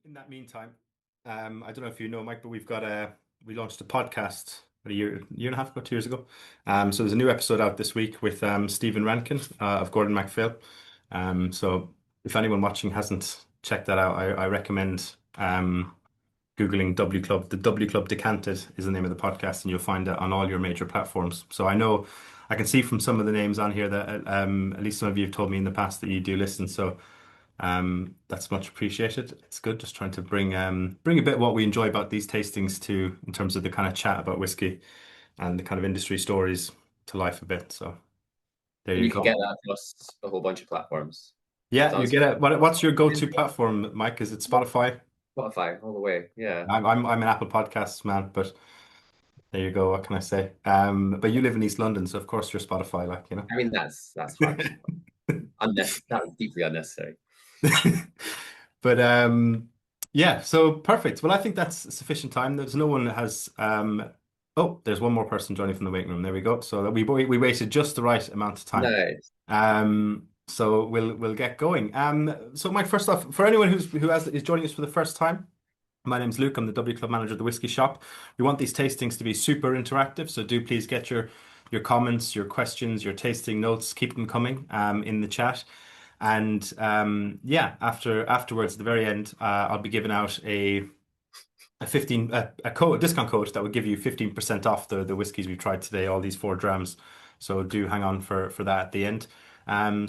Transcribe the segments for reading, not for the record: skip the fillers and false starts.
In that meantime, I don't know if you know, Mike, but we launched a podcast about a year and a half ago, 2 years ago. So there's a new episode out this week with Stephen Rankin of Gordon MacPhail. So if anyone watching hasn't checked that out, I recommend Googling W Club. The W Club Decanted is the name of the podcast, and you'll find it on all your major platforms. So I can see from some of the names on here that at least some of you have told me in the past that you do listen. So that's much appreciated. It's good just trying to bring a bit of what we enjoy about these tastings to in terms of the kind of chat about whiskey and the kind of industry stories to life a bit. So there And you you can get go. that across a whole bunch of platforms. Yeah, you Sounds get it. What's your go-to platform, Mike? Is it Spotify? Spotify all the way. Yeah. I'm an Apple Podcasts man, but there you go. What can I say? But you live in East London, so of course you're Spotify, I mean, that's harsh. That was deeply unnecessary. But yeah, so perfect. Well, I think that's sufficient time. There's no one that has oh, there's one more person joining from the waiting room. There we go. So that we waited just the right amount of time. Nice. So we'll get going. So Mike, first off, for anyone is joining us for the first time, my name's Luke. I'm the W Club manager of the Whiskey Shop. We want these tastings to be super interactive, so do please get your comments, your questions, your tasting notes, keep them coming in the chat. And yeah, afterwards, at the very end, I'll be giving out a discount code that will give you 15% off the whiskeys we've tried today, all these four drams. So do hang on for that at the end.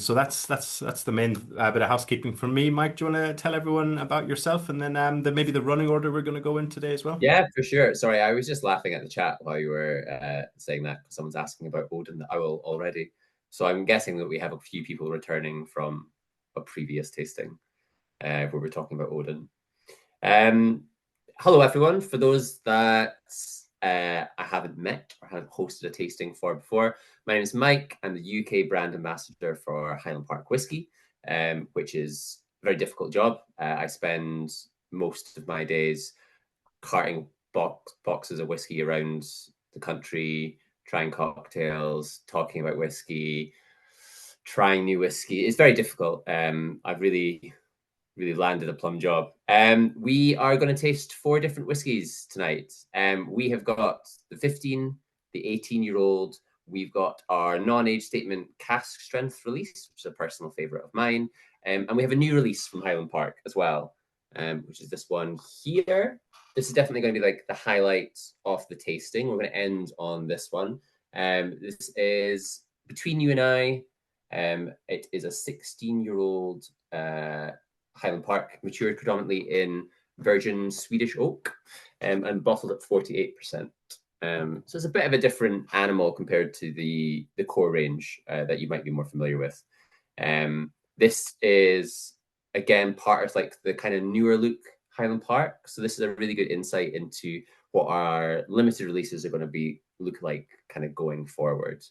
So that's the main bit of housekeeping from me. Mike, do you want to tell everyone about yourself and then maybe the running order we're going to go in today as well? Yeah, for sure. Sorry, I was just laughing at the chat while you were saying that because someone's asking about Odin the Owl already. So I'm guessing that we have a few people returning from a previous tasting where we're talking about Odin. Hello, everyone. For those that I haven't met or haven't hosted a tasting for before, my name is Mike. I'm the UK brand ambassador for Highland Park Whisky, which is a very difficult job. I spend most of my days carting boxes of whiskey around the country, trying cocktails, talking about whiskey, trying new whiskey. It's very difficult. I've really landed a plum job. We are going to taste 4 different whiskies tonight. We have got the 15, the 18-year-old. We've got our non-age statement cask strength release, which is a personal favorite of mine. And we have a new release from Highland Park as well, which is this one here. This is definitely going to be like the highlight of the tasting. We're going to end on this one. This is Between You and I. It is a 16-year-old Highland Park, matured predominantly in virgin Swedish oak and bottled at 48%. So it's a bit of a different animal compared to the core range that you might be more familiar with. This is, again, part of like the kind of newer look Highland Park. So this is a really good insight into what our limited releases are going to look like kind of going forward.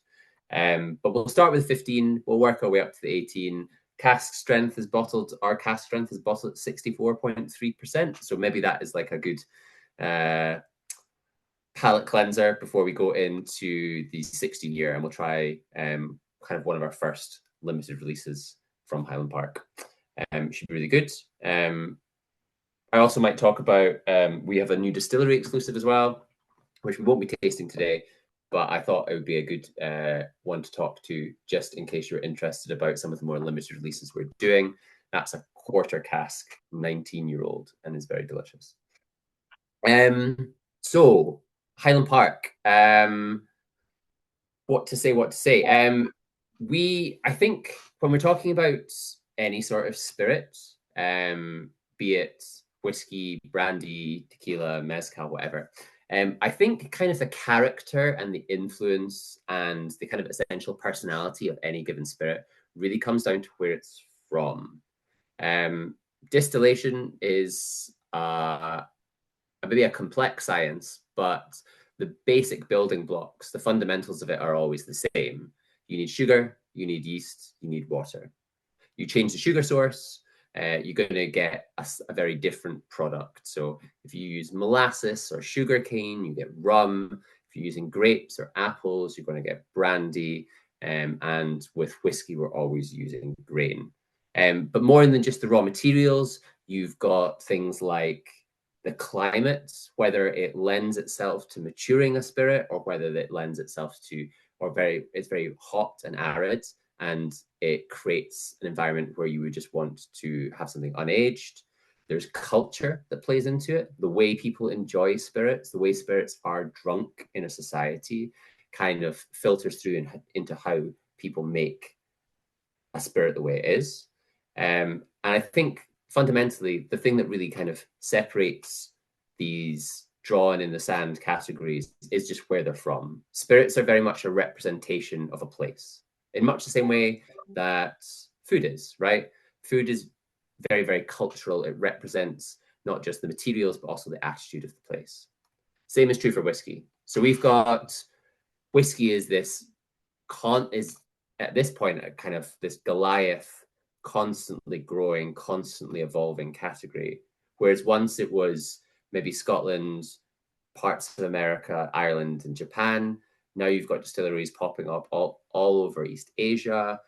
But we'll start with 15. We'll work our way up to the 18. Our cask strength is bottled at 64.3%. So maybe that is like a good palate cleanser before we go into the 16-year, and we'll try kind of one of our first limited releases from Highland Park. Should be really good. I also might talk about, we have a new distillery exclusive as well, which we won't be tasting today, but I thought it would be a good one to talk to just in case you're interested about some of the more limited releases we're doing. That's a quarter cask 19-year-old and is very delicious. So Highland Park, what to say? I think when we're talking about any sort of spirit, be it whiskey, brandy, tequila, mezcal, whatever, I think kind of the character and the influence and the kind of essential personality of any given spirit really comes down to where it's from. Distillation is maybe a complex science, but the basic building blocks, the fundamentals of it are always the same. You need sugar, you need yeast, you need water. You change the sugar source, you're going to get a very different product. So if you use molasses or sugar cane, you get rum. If you're using grapes or apples, you're going to get brandy. And with whiskey, we're always using grain. But more than just the raw materials, You've got things like the climate, whether it lends itself to maturing a spirit or whether it lends itself to, it's very hot and arid, and it creates an environment where you would just want to have something unaged. There's culture that plays into it, the way people enjoy spirits, the way spirits are drunk in a society kind of filters through into how people make a spirit the way it is. And I think fundamentally, the thing that really kind of separates these drawn in the sand categories is just where they're from. Spirits are very much a representation of a place, in much the same way that food is, right? Food is very, very cultural. It represents not just the materials, but also the attitude of the place. Same is true for whiskey. So we've got whiskey is at this point kind of this Goliath, constantly growing, constantly evolving category. Whereas once it was maybe Scotland, parts of America, Ireland, and Japan. Now you've got distilleries popping up all over East Asia,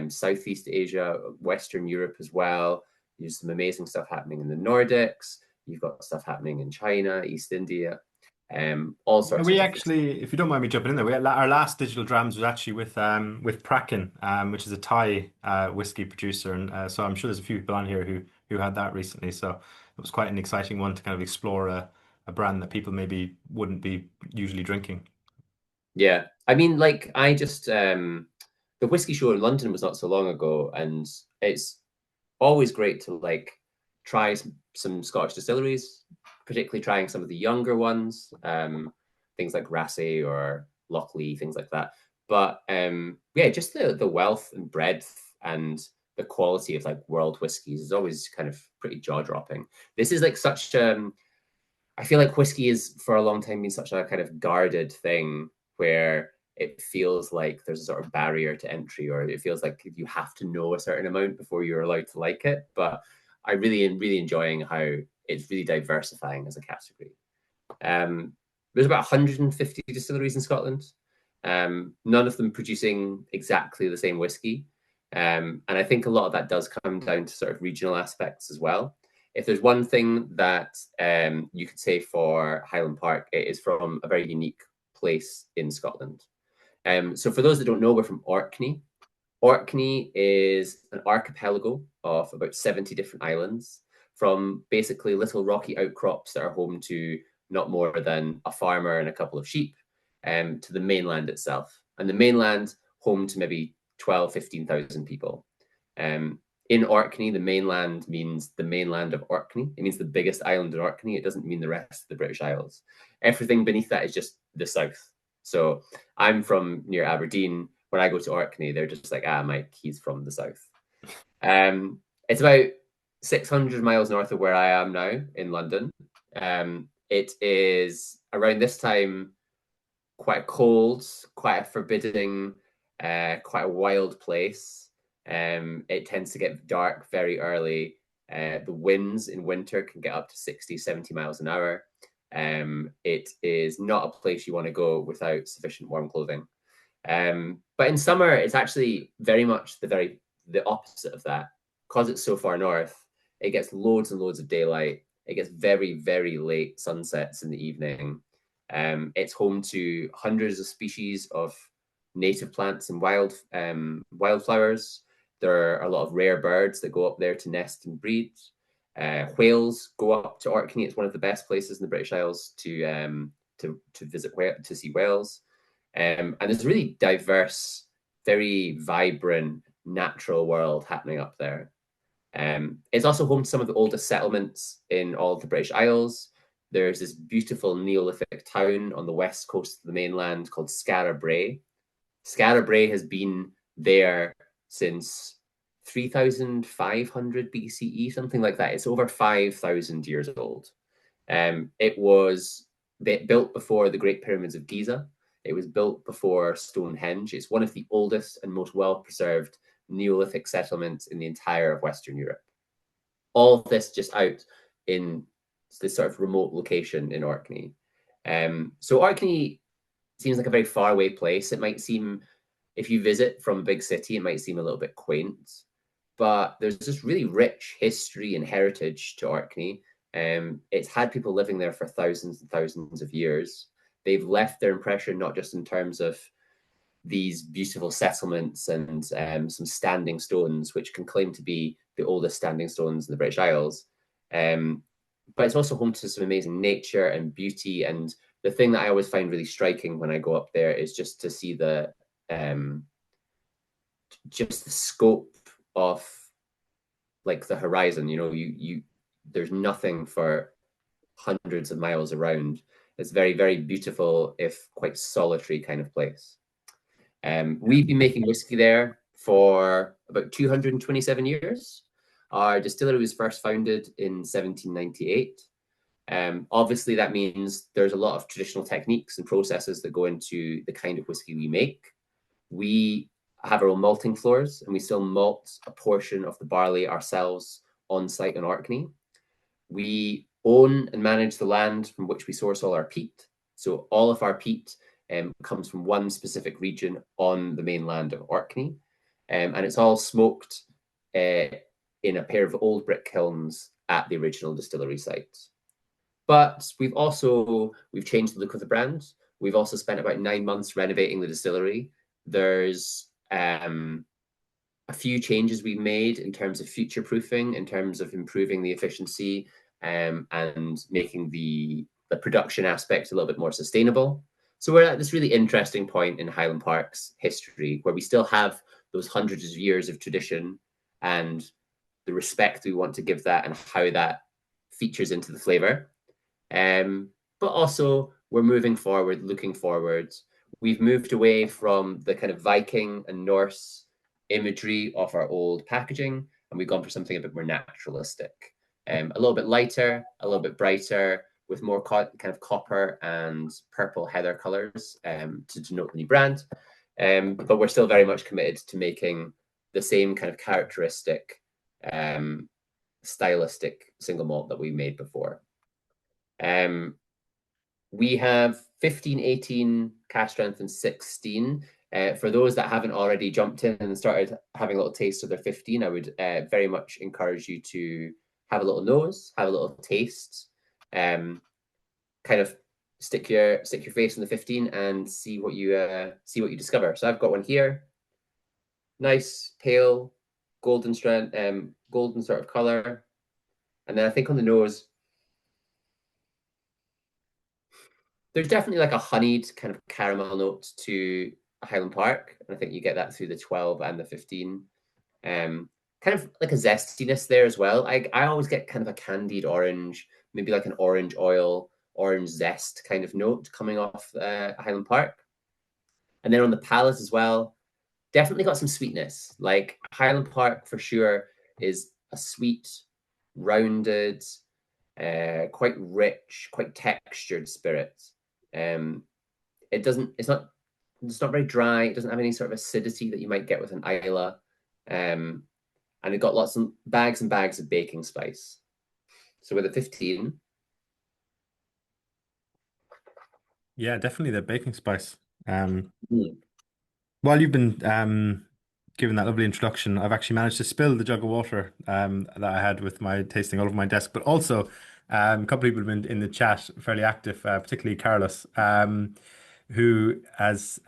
Southeast Asia, Western Europe as well. There's some amazing stuff happening in the Nordics. You've got stuff happening in China, East India. All sorts We of actually, if you don't mind me jumping in there, our last digital drams was actually with Praken, which is a Thai whiskey producer, and so I'm sure there's a few people on here who had that recently. So it was quite an exciting one to kind of explore a brand that people maybe wouldn't be usually drinking. Yeah, I mean, like I just the whiskey show in London was not so long ago, and it's always great to like try some Scottish distilleries, particularly trying some of the younger ones, things like Rassay or Lochley, things like that. But yeah, just the wealth and breadth and the quality of like world whiskies is always kind of pretty jaw dropping. This is like such I feel like whiskey is for a long time been such a kind of guarded thing where it feels like there's a sort of barrier to entry, or it feels like you have to know a certain amount before you're allowed to like it. But I really am really enjoying how it's really diversifying as a category. There's about 150 distilleries in Scotland, none of them producing exactly the same whiskey. And I think a lot of that does come down to sort of regional aspects as well. If there's one thing that you could say for Highland Park, it is from a very unique place in Scotland. So for those that don't know, we're from Orkney. Orkney is an archipelago of about 70 different islands, from basically little rocky outcrops that are home to not more than a farmer and a couple of sheep, to the mainland itself. And the mainland home to maybe 12, 15,000 people. In Orkney, the mainland means the mainland of Orkney. It means the biggest island in Orkney. It doesn't mean the rest of the British Isles. Everything beneath that is just the south. So I'm from near Aberdeen. When I go to Orkney, they're just like, Mike, he's from the south. It's about 600 miles north of where I am now in London. It is around this time quite cold, quite a forbidding, quite a wild place. It tends to get dark very early. The winds in winter can get up to 60, 70 miles an hour. It is not a place you want to go without sufficient warm clothing. But in summer, it's actually very much the opposite of that. Because it's so far north, it gets loads and loads of daylight. It gets very, very late sunsets in the evening. It's home to hundreds of species of native plants and wildflowers. There are a lot of rare birds that go up there to nest and breed. Whales go up to Orkney. It's one of the best places in the British Isles to visit, to see whales. And there's a really diverse, very vibrant, natural world happening up there. It's also home to some of the oldest settlements in all of the British Isles. There's this beautiful Neolithic town on the west coast of the mainland called Skara Brae. Skara Brae has been there since 3,500 BCE, something like that. It's over 5,000 years old. It was built before the Great Pyramids of Giza. It was built before Stonehenge. It's one of the oldest and most well-preserved Neolithic settlements in the entire of Western Europe. All of this just out in this sort of remote location in Orkney. So Orkney seems like a very far away place. It might seem, if you visit from a big city, it might seem a little bit quaint. but there's this really rich history and heritage to Orkney. It's had people living there for thousands and thousands of years. They've left their impression not just in terms of these beautiful settlements and some standing stones, which can claim to be the oldest standing stones in the British Isles. But it's also home to some amazing nature and beauty. And the thing that I always find really striking when I go up there is just to see the just the scope of like the horizon. You know, you there's nothing for hundreds of miles around. It's very, very beautiful, if quite solitary kind of place. We've been making whiskey there for about 227 years. Our distillery was first founded in 1798. Obviously, that means there's a lot of traditional techniques and processes that go into the kind of whiskey we make. We have our own malting floors, and we still malt a portion of the barley ourselves on site in Orkney. We own and manage the land from which we source all our peat. So all of our peat comes from one specific region on the mainland of Orkney, and it's all smoked in a pair of old brick kilns at the original distillery site. But we've changed the look of the brand. We've also spent about 9 months renovating the distillery. There's a few changes we've made in terms of future proofing, in terms of improving the efficiency and making the production aspect a little bit more sustainable. So we're at this really interesting point in Highland Park's history where we still have those hundreds of years of tradition and the respect we want to give that and how that features into the flavor. But also we're moving forward, looking forward. We've moved away from the kind of Viking and Norse imagery of our old packaging, and we've gone for something a bit more naturalistic. A little bit lighter, a little bit brighter, with more kind of copper and purple heather colors to denote the new brand. But we're still very much committed to making the same kind of characteristic, stylistic single malt that we made before. We have 15, 18 cask strength and 16. For those that haven't already jumped in and started having a little taste of their 15, I would very much encourage you to have a little nose, have a little taste, kind of stick your face in the 15 and see what you discover. So I've got one here, nice pale golden strand, golden sort of color, and then I think on the nose there's definitely like a honeyed kind of caramel note to Highland Park, and I think you get that through the 12 and the 15. Kind of like a zestiness there as well. I always get kind of a candied orange, maybe like an orange oil, orange zest kind of note coming off Highland Park. And then on the palate as well, definitely got some sweetness. Like Highland Park for sure is a sweet, rounded, quite rich, quite textured spirit. It's not very dry. It doesn't have any sort of acidity that you might get with an Islay. And it got lots of bags and bags of baking spice. So with a 15. Yeah, definitely the baking spice. While you've been giving that lovely introduction, I've actually managed to spill the jug of water that I had with my tasting all over my desk. But also, a couple of people have been in the chat fairly active, particularly Carlos, who has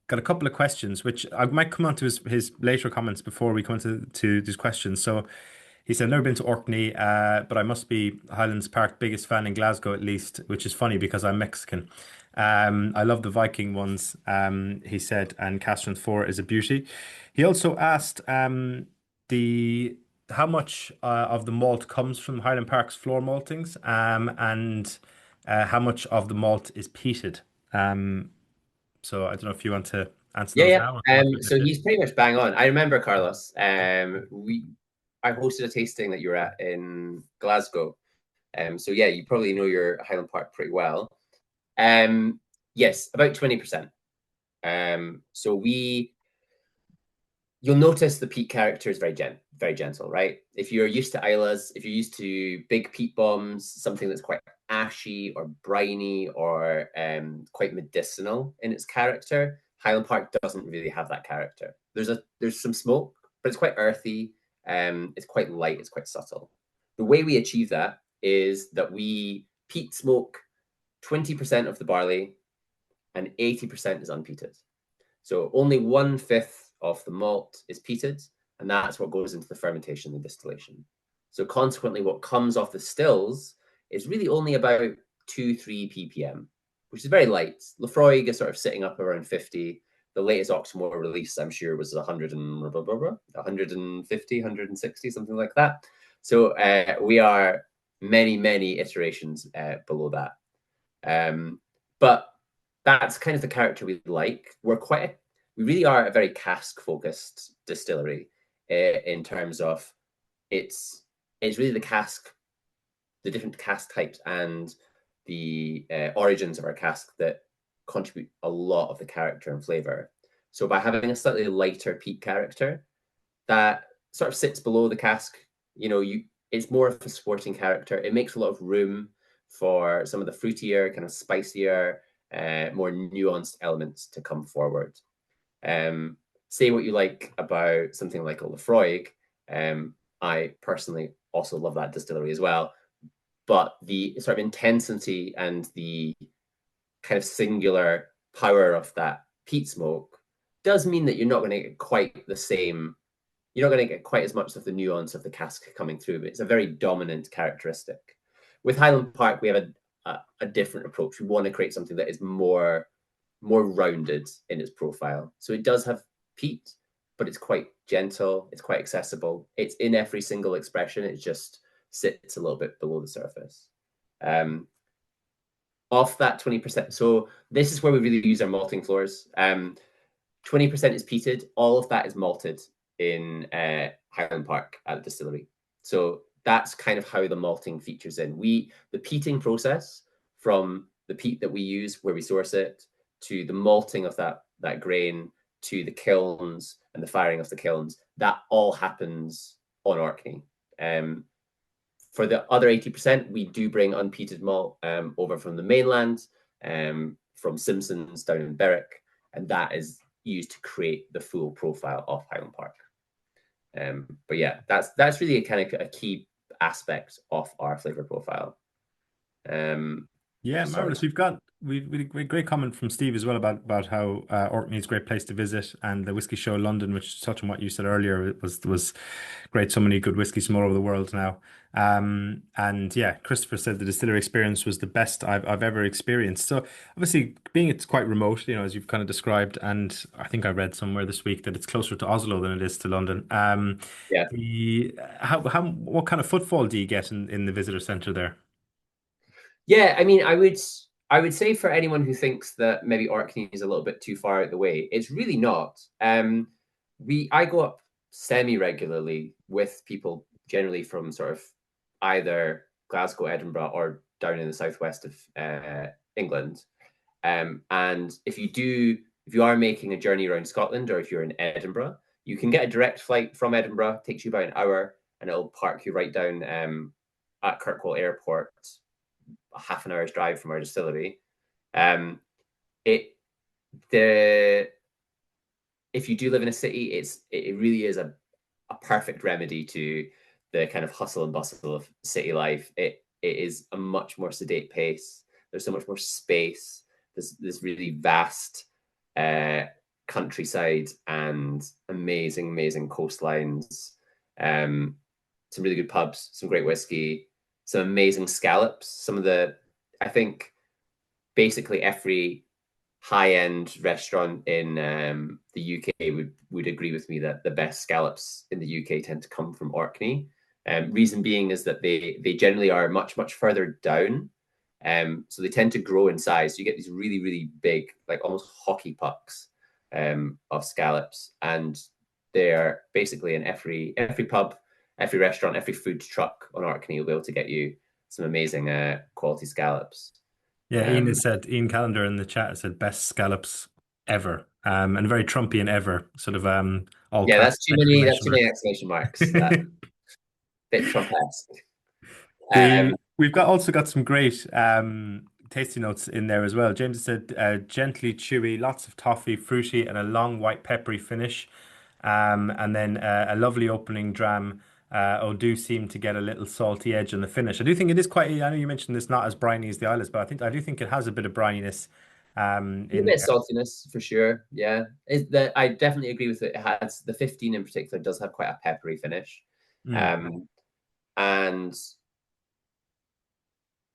got a couple of questions, which I might come on to his later comments before we come to these questions. So he said, never been to Orkney, but I must be Highlands Park biggest fan in Glasgow at least, which is funny because I'm Mexican. I love the Viking ones, he said, and Castron 4 is a beauty. He also asked the how much of the malt comes from Highland Park's floor maltings, and how much of the malt is peated. So I don't know if you want to answer those now. So he's pretty much bang on. I remember Carlos. I hosted a tasting that you were at in Glasgow. So yeah, you probably know your Highland Park pretty well. Yes, about 20%. So you'll notice the peat character is very gentle, right? If you're used to Islays, if you're used to big peat bombs, something that's quite ashy or briny or quite medicinal in its character, Highland Park doesn't really have that character. There's some smoke, but it's quite earthy It's quite light, it's quite subtle. The way we achieve that is that we peat smoke 20% of the barley and 80% is unpeated. So only 1/5 of the malt is peated, and that's what goes into the fermentation and distillation. So consequently, what comes off the stills is really only about 2-3 ppm, which is very light. Lefroy is sort of sitting up around 50. The latest Oxmoor release, I'm sure, was 100 and 150, 160, something like that. So we are many, many iterations below that. But that's kind of the character we like. We really are a very cask focused distillery in terms of it's really the cask, the different cask types and the origins of our cask that contribute a lot of the character and flavor. So by having a slightly lighter peat character that sort of sits below the cask, it's more of a supporting character. It makes a lot of room for some of the fruitier, kind of spicier, more nuanced elements to come forward. Say what you like about something like a Lefroy. I personally also love that distillery as well. But the sort of intensity and the kind of singular power of that peat smoke does mean that you're not going to get quite the same. You're not going to get quite as much of the nuance of the cask coming through, but it's a very dominant characteristic. With Highland Park, we have a different approach. We want to create something that is more rounded in its profile. So it does have peat, but it's quite gentle. It's quite accessible. It's in every single expression. It just sits a little bit below the surface. Off that 20%. So this is where we really use our malting floors. 20% is peated. All of that is malted in Highland Park at the distillery. So that's kind of how the malting features in. The peating process from the peat that we use where we source it to the malting of that grain to the kilns and the firing of the kilns, that all happens on Orkney. For the other 80%, we do bring unpeated malt over from the mainland, from Simpsons down in Berwick, and that is used to create the full profile of Highland Park. But yeah, that's really a key aspect of our flavor profile. Yeah, marvelous. We great comment from Steve as well about how Orkney is a great place to visit, and the Whisky Show London, which touching on what you said earlier, was great. So many good whiskies from all over the world now. And yeah, Christopher said the distillery experience was the best I've ever experienced. So obviously, being it's quite remote, as you've kind of described, and I think I read somewhere this week that it's closer to Oslo than it is to London. Yeah. What kind of footfall do you get in the visitor centre there? Yeah, I mean, I would say for anyone who thinks that maybe Orkney is a little bit too far out the way, it's really not. I go up semi-regularly with people generally from sort of either Glasgow, Edinburgh, or down in the southwest of England. And if you are making a journey around Scotland, or if you're in Edinburgh, you can get a direct flight from Edinburgh. It takes you about an hour, and it'll park you right down at Kirkwall Airport, a half an hour's drive from our distillery. If you do live in a city, it really is a perfect remedy to the kind of hustle and bustle of city life. It is a much more sedate pace. There's so much more space. There's this really vast countryside and amazing coastlines. Some really good pubs, some great whiskey, some amazing scallops. I think basically every high-end restaurant in the UK would agree with me that the best scallops in the UK tend to come from Orkney. Reason being is that they generally are much further down, so they tend to grow in size. So you get these really big, like almost hockey pucks of scallops, and they're basically in every pub, every restaurant, every food truck on Orkney will be able to get you some amazing quality scallops. Yeah, Ian Callender in the chat has said best scallops ever, and very Trumpian ever, sort of all yeah, caps, that's too many exclamation marks. That bit Trump-esque. We've also got some great tasty notes in there as well. James said gently chewy, lots of toffee, fruity, and a long white peppery finish. And then a lovely opening dram. Do seem to get a little salty edge on the finish. I do think it is quite. I know you mentioned it's not as briny as the Isles, but I do think it has a bit of brininess. A In bit of saltiness for sure. Yeah, I definitely agree with it. It has the 15 in particular does have quite a peppery finish, and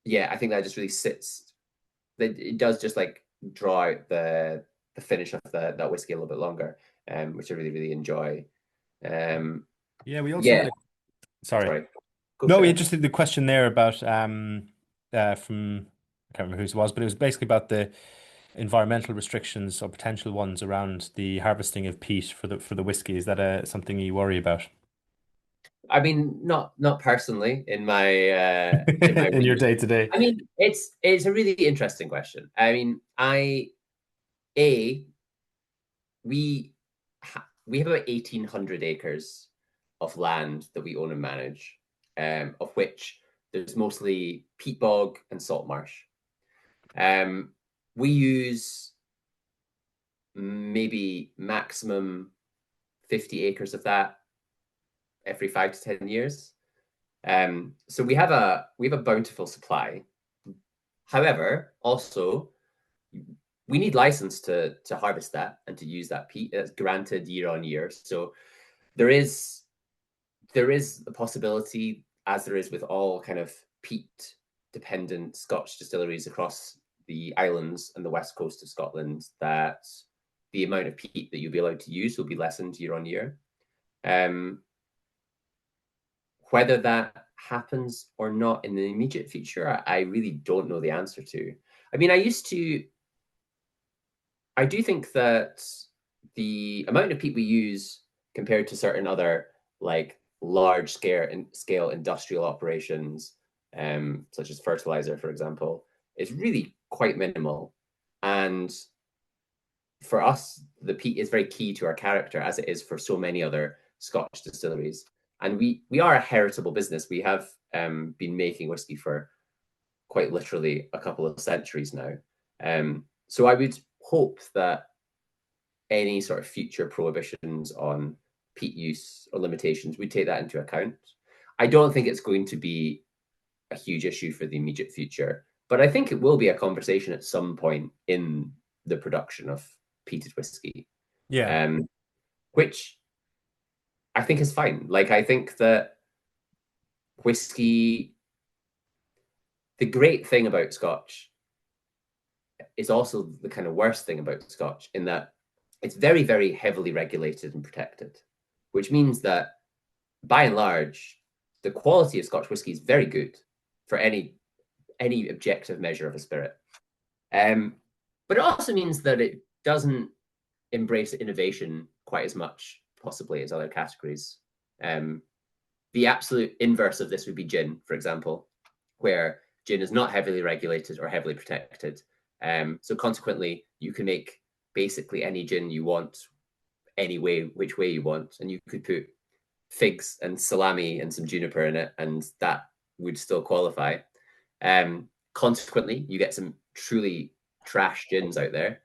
yeah, I think that just really sits. It does just like draw out the finish of that whiskey a little bit longer, which I really enjoy. Yeah, we also Yeah, had sorry. sorry, go No, we straight. just did the question there about from I can't remember whose it was, but it was basically about the environmental restrictions or potential ones around the harvesting of peat for the whiskey. Is that something you worry about I mean, not personally in my in your week. day to day? I mean, it's a really interesting question. I mean, a we have about 1,800 acres of land that we own and manage, of which there's mostly peat bog and salt marsh. We use maybe maximum 50 acres of that every 5 to 10 years. So we have a bountiful supply. However, also we need license to harvest that and to use that peat. It's granted year on year. So there is a possibility, as there is with all kind of peat dependent Scotch distilleries across the islands and the west coast of Scotland, that the amount of peat that you'll be allowed to use will be lessened year on year. Whether that happens or not in the immediate future, I really don't know the answer to. I mean, I do think that the amount of peat we use compared to certain other like large scale industrial operations, such as fertilizer, for example, is really quite minimal. And for us, the peat is very key to our character, as it is for so many other Scotch distilleries. And we are a heritable business. We have been making whiskey for quite literally a couple of centuries now. So I would hope that any sort of future prohibitions on peat use or limitations would take that into account. I don't think it's going to be a huge issue for the immediate future, but I think it will be a conversation at some point in the production of peated whiskey, Yeah. which I think is fine. Like, I think that whiskey, the great thing about Scotch is also the kind of worst thing about Scotch, in that it's very heavily regulated and protected, which means that by and large, the quality of Scotch whiskey is very good for any objective measure of a spirit. But it also means that it doesn't embrace innovation quite as much, possibly, as other categories. The absolute inverse of this would be gin, for example, where gin is not heavily regulated or heavily protected. So consequently, you can make basically any gin you want, any way, which way you want, and you could put figs and salami and some juniper in it, and that would still qualify. Consequently, you get some truly trash gins out there.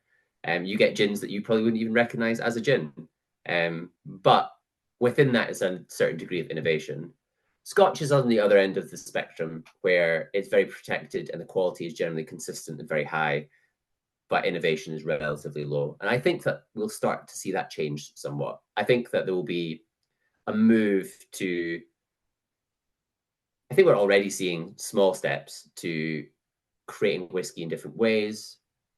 You get gins that you probably wouldn't even recognize as a gin. But within that is a certain degree of innovation. Scotch is on the other end of the spectrum, where it's very protected and the quality is generally consistent and very high, but innovation is relatively low. And I think that we'll start to see that change somewhat. I think that there will be a move to, I think we're already seeing small steps to creating whiskey in different ways,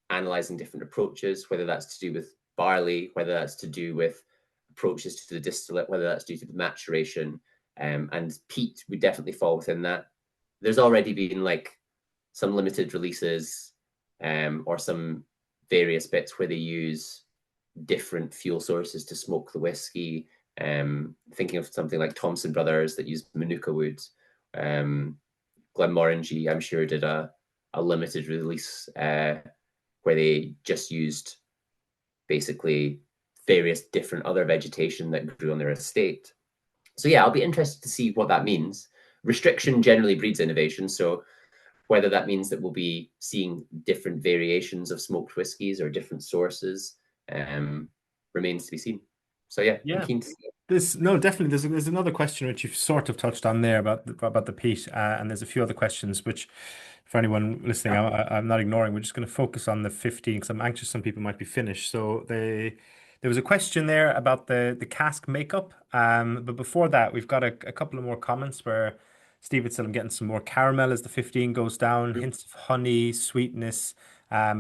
analyzing different approaches, whether that's to do with barley, whether that's to do with approaches to the distillate, whether that's due to the maturation, and peat would definitely fall within that. There's already been like some limited releases, or some various bits where they use different fuel sources to smoke the whiskey. Thinking of something like Thompson Brothers that used Manuka wood. Glenmorangie, I'm sure, did a limited release where they just used basically various different other vegetation that grew on their estate. So yeah, I'll be interested to see what that means. Restriction generally breeds innovation, so whether that means that we'll be seeing different variations of smoked whiskies or different sources remains to be seen. So yeah, I'm Yeah. keen to see it. No, definitely. There's another question which you've sort of touched on there about the peat, and there's a few other questions which, for anyone listening, I'm not ignoring. We're just going to focus on the 15 because I'm anxious some people might be finished. So there was a question there about the cask makeup. But before that, we've got a couple of more comments where Steve had said I'm getting some more caramel as the 15 goes down, hints of honey, sweetness.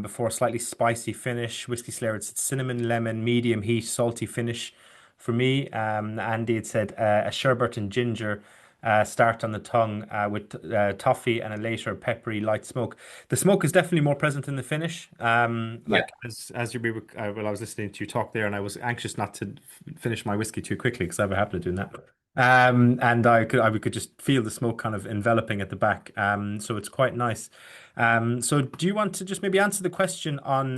Before a slightly spicy finish. Whiskey Slayer had said cinnamon, lemon, medium heat, salty finish. For me, Andy had said a sherbet and ginger start on the tongue with toffee and a later peppery light smoke. The smoke is definitely more present in the finish. Yeah, Like as you were, well, I was listening to you talk there, and I was anxious not to finish my whiskey too quickly because I have a habit of doing that. And I could just feel the smoke kind of enveloping at the back. So it's quite nice. So do you want to just maybe answer the question on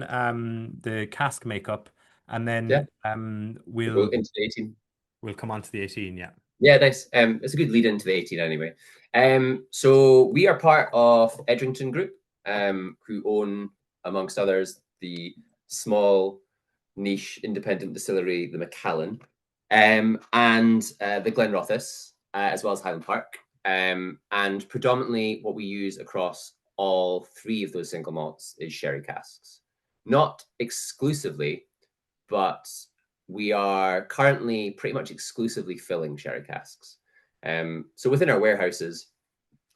the cask makeup, and yeah. then We'll go into the 18. we'll come on to the 18. Yeah. Yeah, nice. It's a good lead into the 18 anyway. So we are part of Edrington Group, who own, amongst others, the small niche independent distillery, the Macallan, and the Glenrothes, as well as Highland Park. And predominantly what we use across all three of those single malts is sherry casks. Not exclusively, but we are currently pretty much exclusively filling sherry casks. So within our warehouses,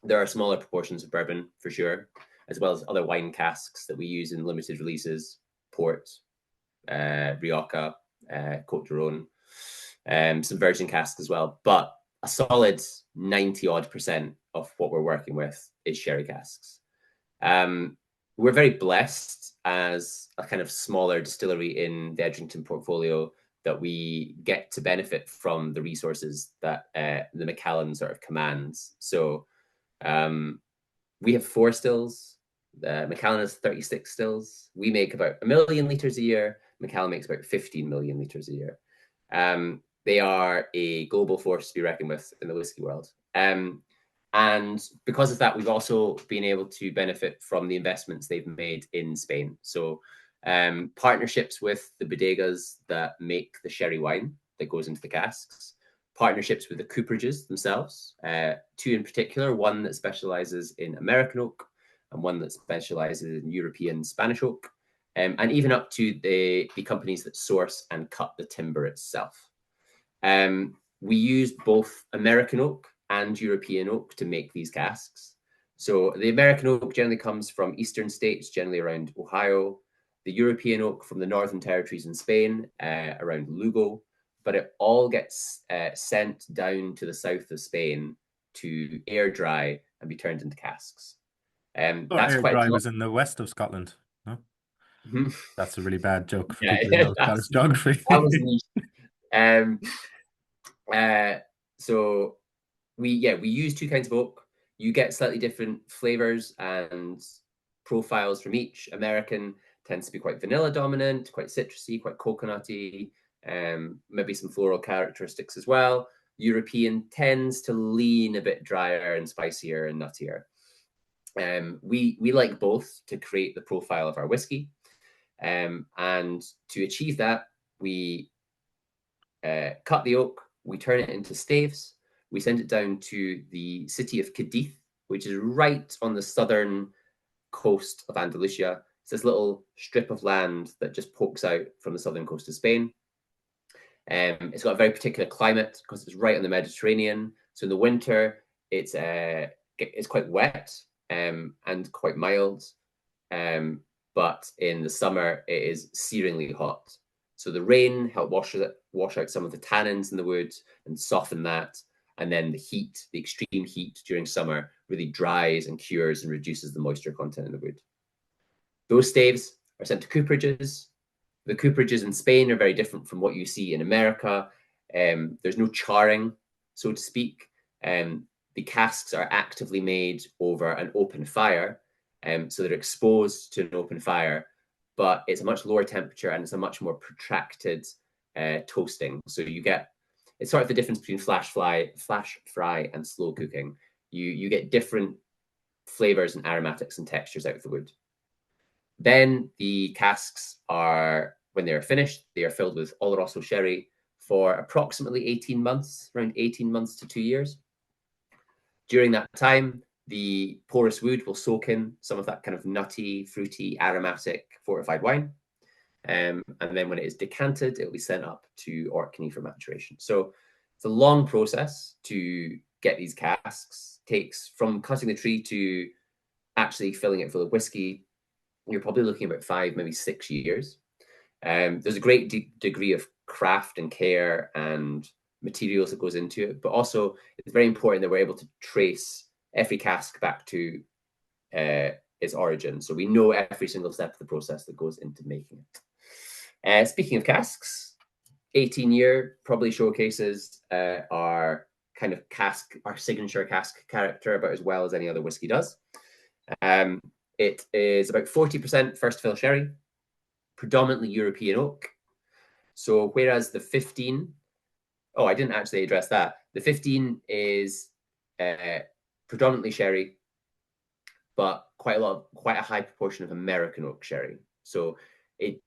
there are smaller proportions of bourbon for sure, as well as other wine casks that we use in limited releases, port, Rioja, Cote de Rhone, some virgin casks as well. But a solid 90 odd percent of what we're working with is sherry casks. We're very blessed as a kind of smaller distillery in the Edrington portfolio that we get to benefit from the resources that the Macallan sort of commands. So we have 4 stills. The Macallan has 36 stills. We make about 1 million litres a year. Macallan makes about 15 million litres a year. They are a global force to be reckoned with in the whiskey world. And because of that, we've also been able to benefit from the investments they've made in Spain. So partnerships with the bodegas that make the sherry wine that goes into the casks, partnerships with the cooperages themselves, 2 in particular, one that specializes in American oak and one that specializes in European Spanish oak, and even up to the companies that source and cut the timber itself. We use both American oak and European oak to make these casks. So the American oak generally comes from eastern states, generally around Ohio. The European oak from the northern territories in Spain, around Lugo. But it all gets sent down to the south of Spain to air dry and be turned into casks. Or That's air quite dry a was in the west of Scotland. No, lot. that's a really bad joke for Yeah, people who know Scottish geography. that was niche. Um, so we use 2 kinds of oak. You get slightly different flavors and profiles from each. American tends to be quite vanilla dominant, quite citrusy, quite coconutty, maybe some floral characteristics as well. European tends to lean a bit drier and spicier and nuttier. We like both to create the profile of our whiskey. And to achieve that, we cut the oak, we turn it into staves, we send it down to the city of Cadiz, which is right on the southern coast of Andalusia. It's this little strip of land that just pokes out from the southern coast of Spain. It's got a very particular climate because it's right on the Mediterranean. So in the winter, it's quite wet and quite mild. But in the summer, it is searingly hot. So the rain helped wash out some of the tannins in the wood and soften that. And then the heat, the extreme heat during summer, really dries and cures and reduces the moisture content in the wood. Those staves are sent to cooperages. The cooperages in Spain are very different from what you see in America. There's no charring, so to speak. The casks are actively made over an open fire, so they're exposed to an open fire, but it's a much lower temperature and it's a much more protracted toasting. So you get, it's sort of the difference between flash fry and slow cooking. You get different flavors and aromatics and textures out of the wood. Then the casks are, when they're finished, they are filled with Oloroso sherry for approximately 18 months, around 18 months to 2 years. During that time, the porous wood will soak in some of that kind of nutty, fruity, aromatic fortified wine. And then when it is decanted, it will be sent up to Orkney for maturation. So it's a long process to get these casks. It takes from cutting the tree to actually filling it full of whiskey. You're probably looking about 5, maybe 6 years. There's a great degree of craft and care and materials that goes into it, but also it's very important that we're able to trace every cask back to its origin. So we know every single step of the process that goes into making it. Speaking of casks, 18-year probably showcases our kind of cask, our signature cask character about as well as any other whiskey does. It is about 40% first fill sherry, predominantly European oak. So whereas the 15, oh, I didn't actually address that. The 15 is predominantly sherry, but quite a high proportion of American oak sherry. So it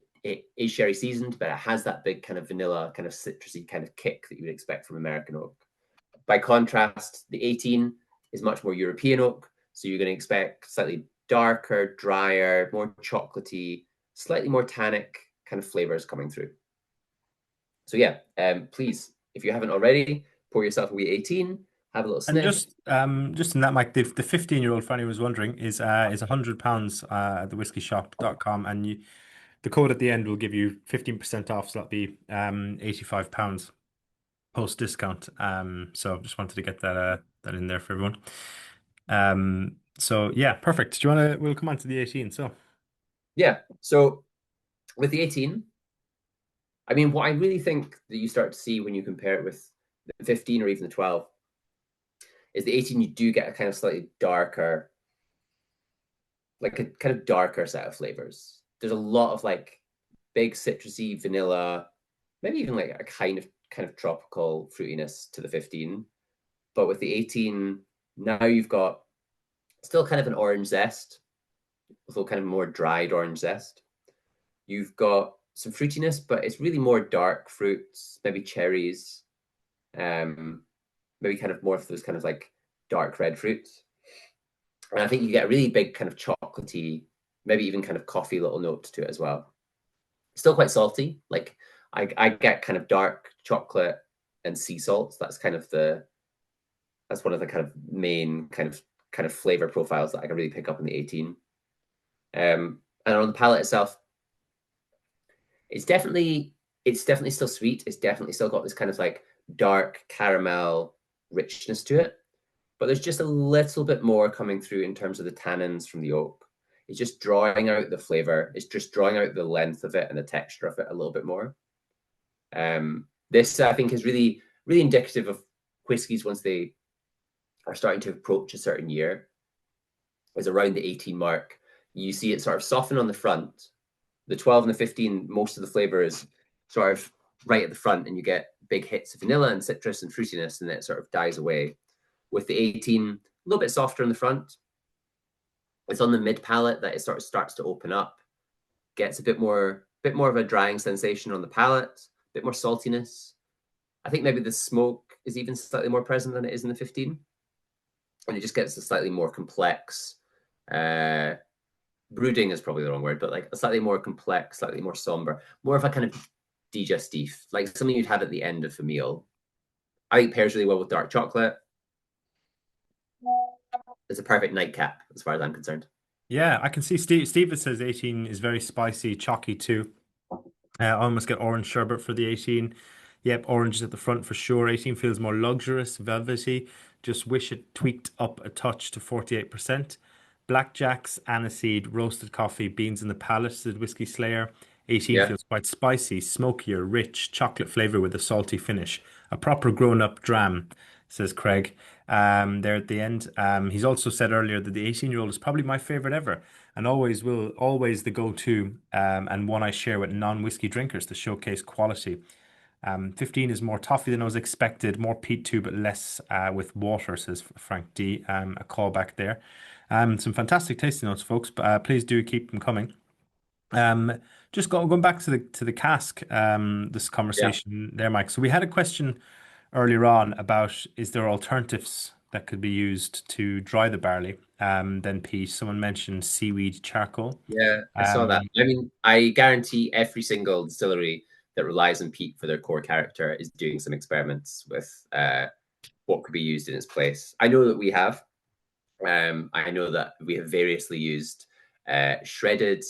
is sherry seasoned, but it has that big kind of vanilla, kind of citrusy kind of kick that you would expect from American oak. By contrast, the 18 is much more European oak. So you're going to expect slightly darker, drier, more chocolatey, slightly more tannic kind of flavors coming through. So yeah, please, if you haven't already, pour yourself a wee 18, have a little And sniff. just in that, Mike, the 15-year-old, for anyone who was wondering, is £100 at thewhiskeyshop.com, and the code at the end will give you 15% off, so that'll be £85 post discount. So just wanted to get that in there for everyone. So yeah, perfect. Do you want to? We'll come on to the 18. So yeah, so with the 18, I mean, what I really think that you start to see when you compare it with the 15 or even the 12 is the 18, you do get a kind of slightly darker, like a kind of darker set of flavors. There's a lot of like big citrusy vanilla, maybe even like a kind of tropical fruitiness to the 15. But with the 18, now you've got still kind of an orange zest, although kind of more dried orange zest. You've got some fruitiness, but it's really more dark fruits, maybe cherries, maybe kind of more of those kind of like dark red fruits. And I think you get a really big kind of chocolatey, maybe even kind of coffee little note to it as well. Still quite salty. Like I get kind of dark chocolate and sea salts. That's one of the kind of main kind of flavor profiles that I can really pick up in the 18. And on the palate itself, it's definitely still sweet. It's definitely still got this kind of like dark caramel richness to it, but there's just a little bit more coming through in terms of the tannins from the oak. It's just drawing out the flavor. It's just drawing out the length of it and the texture of it a little bit more. This I think is really, really indicative of whiskies once they are starting to approach a certain year. Is around the 18 mark. You see it sort of soften on the front. The 12 and the 15, most of the flavor is sort of right at the front, and you get big hits of vanilla and citrus and fruitiness, and then it sort of dies away. With the 18, a little bit softer on the front. It's on the mid palate that it sort of starts to open up, gets a bit more of a drying sensation on the palate, a bit more saltiness. I think maybe the smoke is even slightly more present than it is in the 15. And it just gets a slightly more complex, brooding is probably the wrong word, but like a slightly more complex, slightly more somber, more of a kind of digestif, like something you'd have at the end of a meal. I think pairs really well with dark chocolate. It's a perfect nightcap as far as I'm concerned. yeah, I can see Steve says 18 is very spicy, chalky too. I almost get orange sherbet for the 18. Yep, orange is at the front for sure. 18 feels more luxurious, velvety. Just wish it tweaked up a touch to 48%. Blackjacks, aniseed, roasted coffee, beans in the palate, said Whiskey Slayer. 18 Yeah. feels quite spicy, smokier, rich, chocolate flavor with a salty finish. A proper grown-up dram, says Craig. There at the end. He's also said earlier that the 18-year-old is probably my favorite ever, and always the go-to, and one I share with non-whiskey drinkers to showcase quality. 15 is more toffee than I was expected, more peat too, but less with water, says Frank D. A callback there. Some fantastic tasting notes, folks, but please do keep them coming. just going back to the cask, this Yeah. conversation there, Mike. So we had a question earlier on about is there alternatives that could be used to dry the barley, than peat. Someone mentioned seaweed charcoal. Yeah, I saw that. Um, I mean, I guarantee every single distillery that relies on peat for their core character is doing some experiments with what could be used in its place. I know that we have. I know that we have variously used shredded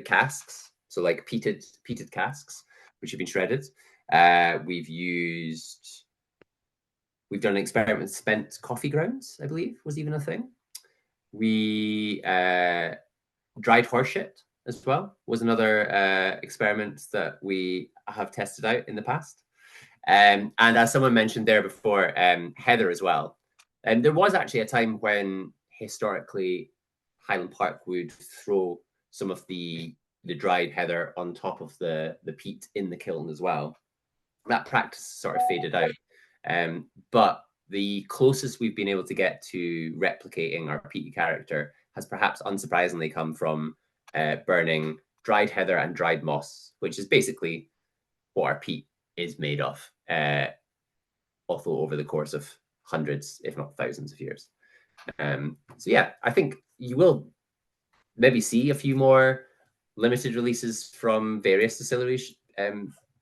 casks, so like peated casks, which have been shredded. We've used we've done an experiment with spent coffee grounds, I believe, was even a thing. We dried horseshit as well was another experiment that we have tested out in the past. And as someone mentioned there before, heather as well. And there was actually a time when historically Highland Park would throw some of the dried heather on top of the peat in the kiln as well. That practice sort of faded out. But the closest we've been able to get to replicating our peaty character has perhaps unsurprisingly come from burning dried heather and dried moss, which is basically what our peat is made of, although over the course of hundreds, if not thousands of years. So yeah, I think you will maybe see a few more limited releases from various distilleries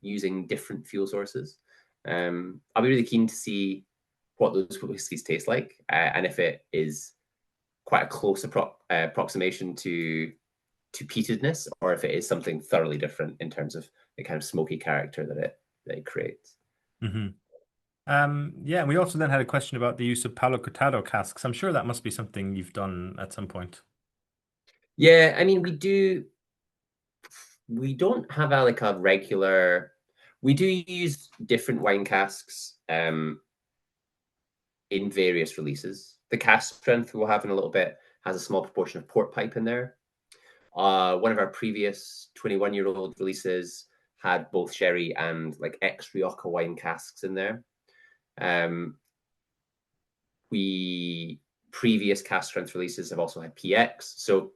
using different fuel sources. I'll be really keen to see what those whiskies taste like, and if it is quite a close approximation to peatedness, or if it is something thoroughly different in terms of the kind of smoky character that it creates. mhm. Yeah, and we also then had a question about the use of Palo Cortado casks. I'm sure that must be something you've done at some point. Yeah, I mean, we don't have like a regular. We do use different wine casks in various releases. The cask strength we'll have in a little bit has a small proportion of port pipe in there. One of our previous 21-year-old releases had both sherry and like ex Rioja wine casks in there. We previous cask strength releases have also had PX. So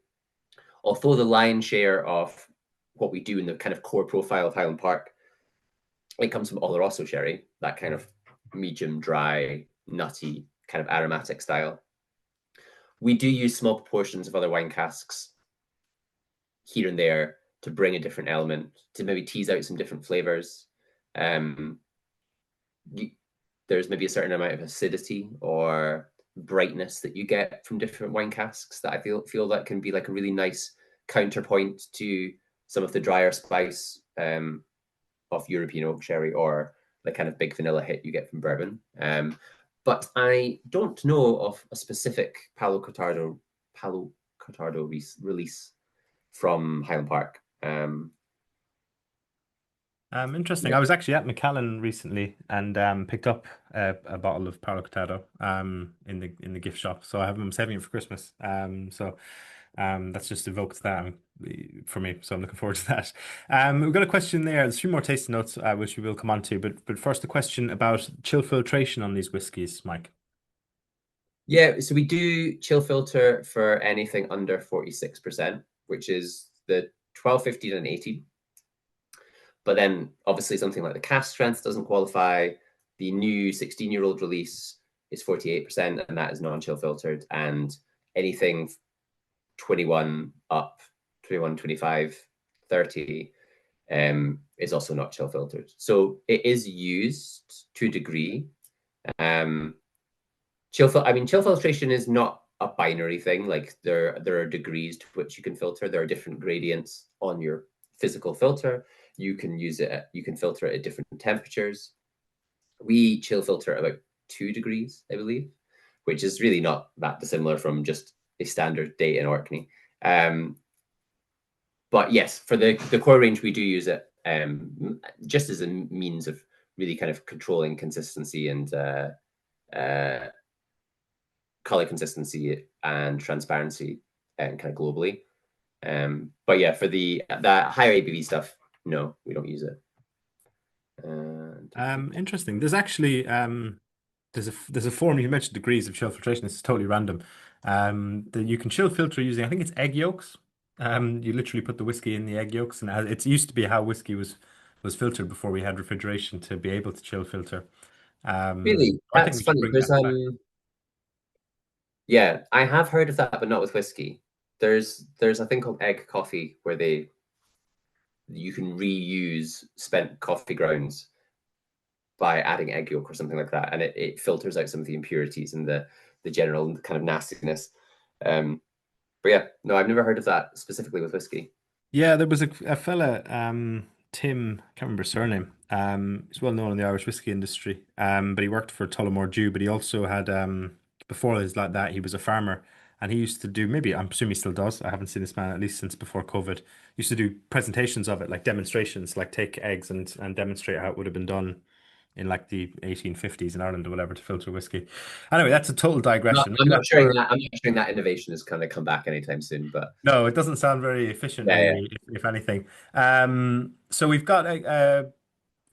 although the lion's share of what we do in the kind of core profile of Highland Park, it comes from Oloroso sherry, that kind of medium dry, nutty, kind of aromatic style. We do use small proportions of other wine casks here and there to bring a different element, to maybe tease out some different flavors. There's maybe a certain amount of acidity or brightness that you get from different wine casks that I feel that can be like a really nice counterpoint to some of the drier spice of European oak sherry or the kind of big vanilla hit you get from bourbon. But I don't know of a specific Palo Cortado release from Highland Park. Interesting. Yeah. I was actually at Macallan recently and picked up a bottle of Palo Cortado in the gift shop. So I'm saving it for Christmas. That's just evoked that for me. So I'm looking forward to that. We've got a question there. There's a few more tasting notes which we will come on to, but first a question about chill filtration on these whiskies, Mike. Yeah, so we do chill filter for anything under 46%, which is the 12, 15, and 18. But then obviously something like the cask strength doesn't qualify. The new 16-year-old release is 48%, and that is non-chill filtered. And anything 21 up, 21, 25, 30 is also not chill filtered. So it is used to a degree. Chill filtration is not a binary thing. Like there are degrees to which you can filter. There are different gradients on your physical filter. You can filter it at different temperatures. We chill filter at about 2 degrees, I believe, which is really not that dissimilar from just a standard day in Orkney. But yes, for the core range, we do use it just as a means of really kind of controlling consistency and color consistency and transparency and kind of globally. But yeah, for that higher ABV stuff, no, we don't use it. Interesting. There's actually there's a form you mentioned degrees of chill filtration. This is totally random. That you can chill filter using I think it's egg yolks. You literally put the whiskey in the egg yolks, and it used to be how whiskey was filtered before we had refrigeration to be able to chill filter. Really, I think that's we should funny. bring that back. Yeah, I have heard of that, but not with whiskey. There's a thing called egg coffee where they you can reuse spent coffee grounds by adding egg yolk or something like that, and it filters out some of the impurities and the general kind of nastiness. Um, but yeah, no, I've never heard of that specifically with whiskey. Yeah, there was a fella, Tim, I can't remember his surname. He's well known in the Irish whiskey industry. But he worked for Tullamore Dew, but he also had before his like that, he was a farmer and he used to do maybe I'm assuming he still does. I haven't seen this man at least since before COVID. He used to do presentations of it, like demonstrations, like take eggs and demonstrate how it would have been done in like the 1850s in Ireland or whatever to filter whiskey. Anyway, that's a total No, digression. Maybe I'm not that's sure for that I'm not sure that innovation is going to come back anytime soon. But no, it doesn't sound very efficient, yeah, yeah. really, if anything. So we've got a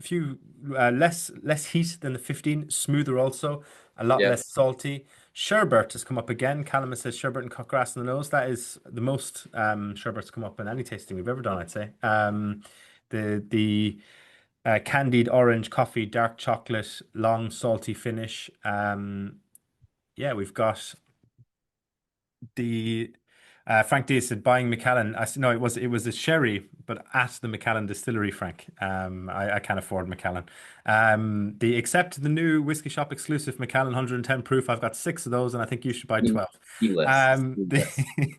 few less heat than the 15, smoother also, a lot Yeah. less salty. Sherbet has come up again. Callum says sherbet and cut grass in the nose. That is the most sherbet's come up in any tasting we've ever done, I'd say. The candied orange coffee, dark chocolate, long salty finish. Yeah, we've got the Frank D said buying Macallan. I said, no, it was a sherry, but at the Macallan distillery, Frank. I can't afford Macallan. The except the new whiskey shop exclusive Macallan 110 proof. I've got six of those, and I think you should buy 12. Seamless. The Seamless.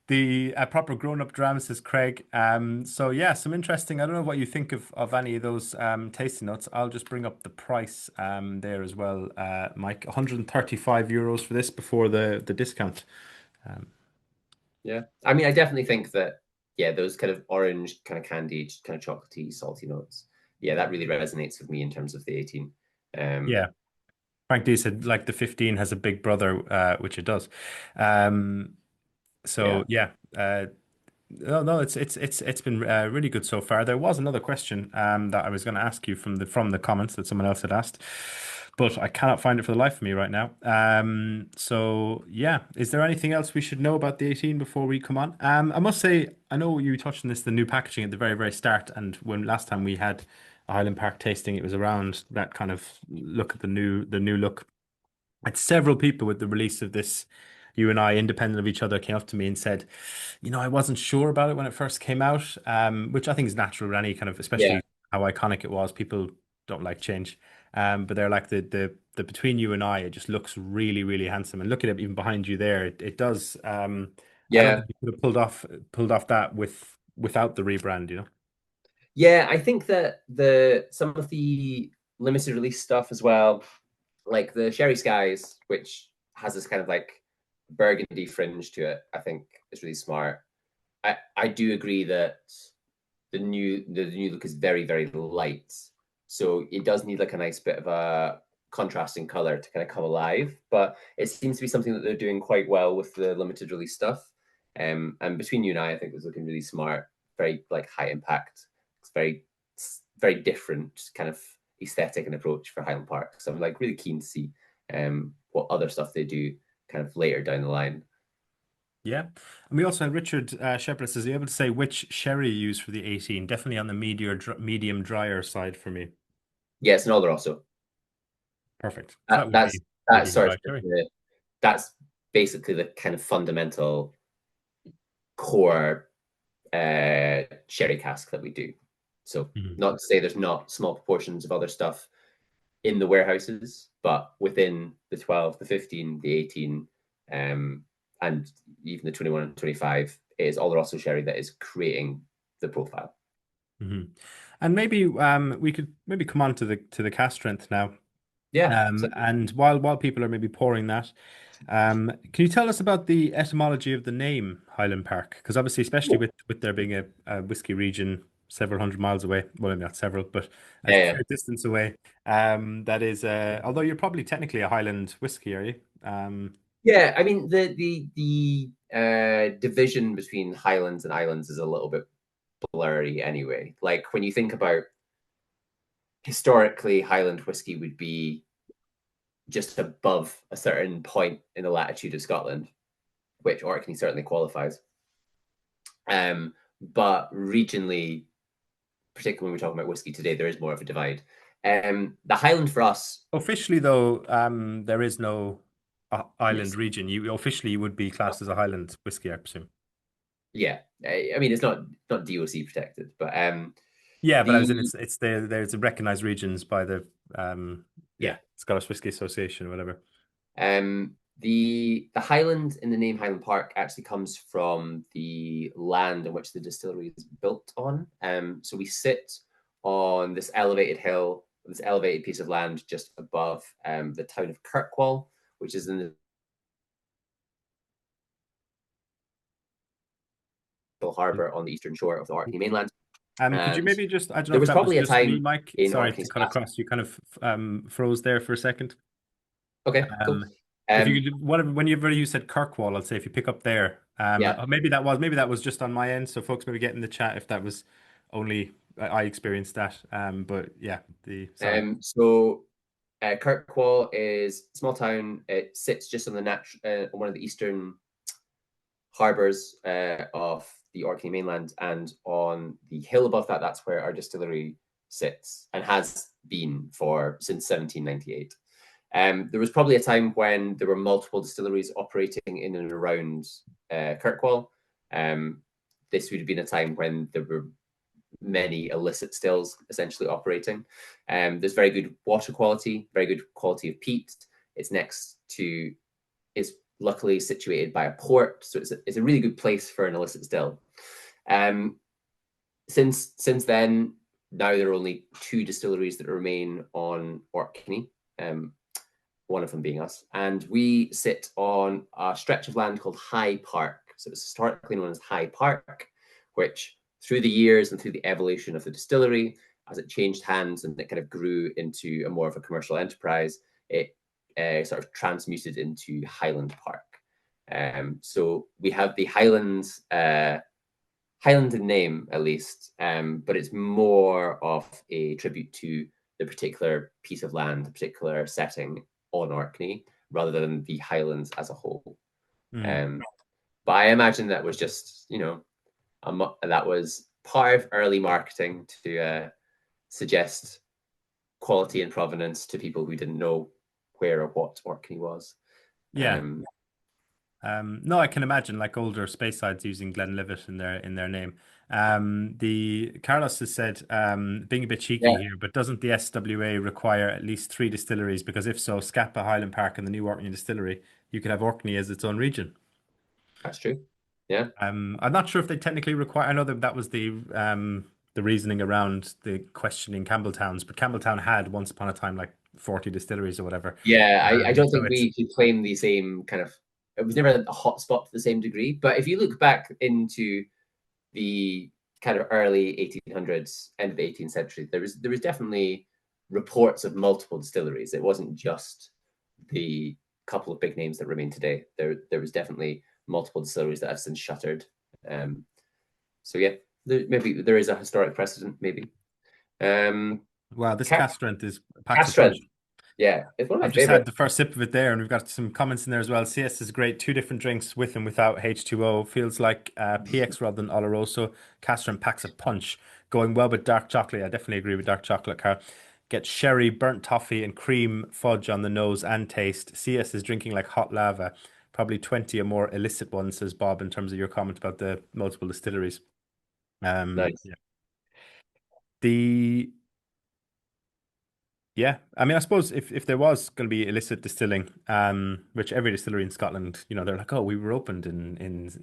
the proper grown-up drams says Craig. So yeah, some interesting. I don't know what you think of any of those tasting notes. I'll just bring up the price there as well, Mike. 135 euros for this before the discount. Um, Yeah. I mean, I definitely think that, yeah, those kind of orange, kind of candied, kind of chocolatey, salty notes. Yeah, that really resonates with me in terms of the 18. Um, yeah, Frank D said like the 15 has a big brother, which it does. Um, yeah. so yeah, no, no, it's been really good so far. There was another question that I was going to ask you from the comments that someone else had asked, but I cannot find it for the life of me right now. So yeah, is there anything else we should know about the 18 before we come on? I must say, I know you touched on this, the new packaging at the very, very start, and when last time we had a Highland Park tasting, it was around that kind of look at the new look. Had several people with the release of this, you and I, independent of each other, came up to me and said, I wasn't sure about it when it first came out, which I think is natural with any kind of, Yeah. especially how iconic it was. People don't like change. But they're like the between you and it just looks really, really handsome. And look at it even behind you there, it does. I don't Yeah. think you could have pulled off that without the rebrand. Yeah. I think that some of the limited release stuff as well, like the Sherry Skies, which has this kind of like burgundy fringe to it, I think is really smart. I do agree that the new look is very, very light. So it does need like a nice bit of a contrasting color to kind of come alive. But it seems to be something that they're doing quite well with the limited release stuff. And between you and I think it's looking really smart, very like high impact. It's very different kind of aesthetic and approach for Highland Park. So I'm like really keen to see what other stuff they do kind of later down the line. Yeah. And we also had Richard Shepherd says, are you able to say which sherry you use for the 18? Definitely on the medium drier side for me. Yes, and all also. Perfect. So That, that would that's be that's medium sort dry of sherry. that's basically the kind of fundamental core sherry cask that we do. So Mhm. not to say there's not small proportions of other stuff in the warehouses, but within the 12, the 15, the 18, and even the 21 and 25, it is Oloroso sherry that is creating the profile. Mhm. And maybe we could maybe come on to the cast strength now. Yeah. So And while people are maybe pouring that, can you tell us about the etymology of the name Highland Park? Because obviously, especially with there being a whiskey region several hundred miles away, well, maybe not several, but a yeah, fair distance away. That is, although you're probably technically a Highland whiskey, are you? yeah. I mean the division between Highlands and Islands is a little bit blurry anyway. Like when you think about historically, Highland whiskey would be just above a certain point in the latitude of Scotland, which Orkney certainly qualifies. But regionally, particularly when we're talking about whiskey today, there is more of a divide. The Highland for us, Officially, though, there is no island yes, region. You officially would be classed as a Highland whiskey, I presume. yeah. I mean, it's not DOC protected, but Yeah, but I was in the there's recognized regions by the yeah, Scottish Whisky Association or whatever. the Highland in the name Highland Park actually comes from the land on which the distillery is built on. So we sit on this elevated hill, this elevated piece of land just above the town of Kirkwall, which is in the harbour on the eastern shore of the Orkney mainland. Could you And maybe just, I don't know there if was that was probably a just me, time Mike. in Sorry to Orkney's cut past. across. You kind of froze there for a second. Okay, cool. If you could, whatever, whenever you said Kirkwall, I'd say if you pick up there, Yeah. maybe that was just on my end. So folks maybe get in the chat if that was only I experienced that. But yeah, sorry. So Kirkwall is a small town. It sits just on on one of the eastern harbours of the Orkney mainland, and on the hill above that, that's where our distillery sits and has been for since 1798. There was probably a time when there were multiple distilleries operating in and around Kirkwall. This would have been a time when there were many illicit stills essentially operating. There's very good water quality, very good quality of peat. It's next to, it's luckily situated by a port, so it's a really good place for an illicit still. Since then, now there are only two distilleries that remain on Orkney, one of them being us, and we sit on a stretch of land called High Park. So it's historically known as High Park, which through the years and through the evolution of the distillery, as it changed hands and it kind of grew into a more of a commercial enterprise, it sort of transmuted into Highland Park. So we have the Highlands, Highland in name at least, but it's more of a tribute to the particular piece of land, the particular setting on Orkney, rather than the Highlands as a whole. But I imagine that was just, that was part of early marketing to suggest quality and provenance to people who didn't know where or what Orkney was. Yeah. No, I can imagine like older Spacesides using Glenlivet in their name. The Carlos has said, being a bit cheeky Yeah, here, but doesn't the SWA require at least three distilleries? Because if so, Scapa, Highland Park, and the new Orkney distillery, you could have Orkney as its own region. that's true. Yeah. I'm not sure if they technically require. I know that that was the reasoning around the questioning Campbelltowns, but Campbelltown had once upon a time like 40 distilleries or whatever. Yeah, I don't So think it's we could claim the same kind of. It was never a hotspot to the same degree. But if you look back into the kind of early 1800s, end of the 18th century, there was definitely reports of multiple distilleries. It wasn't just the couple of big names that remain today. There was definitely multiple distilleries that have since shuttered. So yeah, maybe there is a historic precedent. Maybe. wow, this Ca- cast strength is packs a punch. Castrol, yeah, it's one of my I've just had favorite. the first sip of it there, and we've got some comments in there as well. CS is great. Two different drinks with and without H2O. Feels like PX rather than Oloroso. Castron packs a punch. Going well with dark chocolate. I definitely agree with dark chocolate, Carl. Get sherry, burnt toffee, and cream fudge on the nose and taste. CS is drinking like hot lava. Probably 20 or more illicit ones, says Bob, in terms of your comment about the multiple distilleries. Nice. Yeah. The Yeah, I mean, I suppose if there was going to be illicit distilling, which every distillery in Scotland, they're like, oh, we were opened in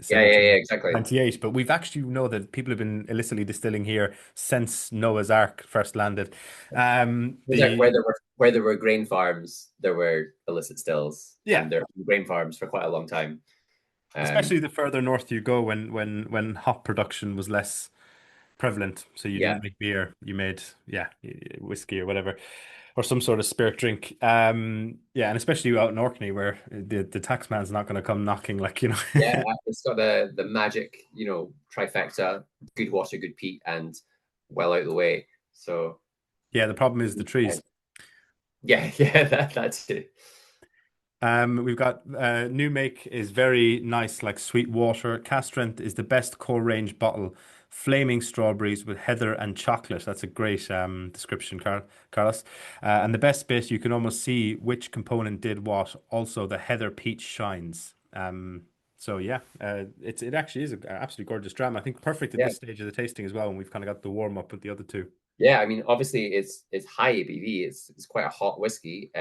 Yeah, exactly. 1798, but we've actually know that people have been illicitly distilling here since Noah's Ark first landed. Was that where there were grain farms, there were illicit stills, Yeah, and there were grain farms for quite a long time. especially the further north you go, when hop production was less prevalent, so you Yeah, didn't make beer, you made whiskey or whatever, or some sort of spirit drink. Yeah, and especially out in Orkney where the tax man's not going to come knocking yeah, it's got the magic, trifecta: good water, good peat, and well out of the way. So Yeah, the problem is the uh, trees. yeah, yeah, that's it. We've got new make is very nice, like sweet water. Cask strength is the best core range bottle. Flaming strawberries with heather and chocolate. That's a great description, Carlos. And the best bit, you can almost see which component did what. Also, the heather peach shines. So yeah, it actually is an absolutely gorgeous dram. I think perfect at Yeah. this stage of the tasting as well, and we've kind of got the warm up with the other two. Yeah, I mean, obviously it's high ABV. It's quite a hot whiskey.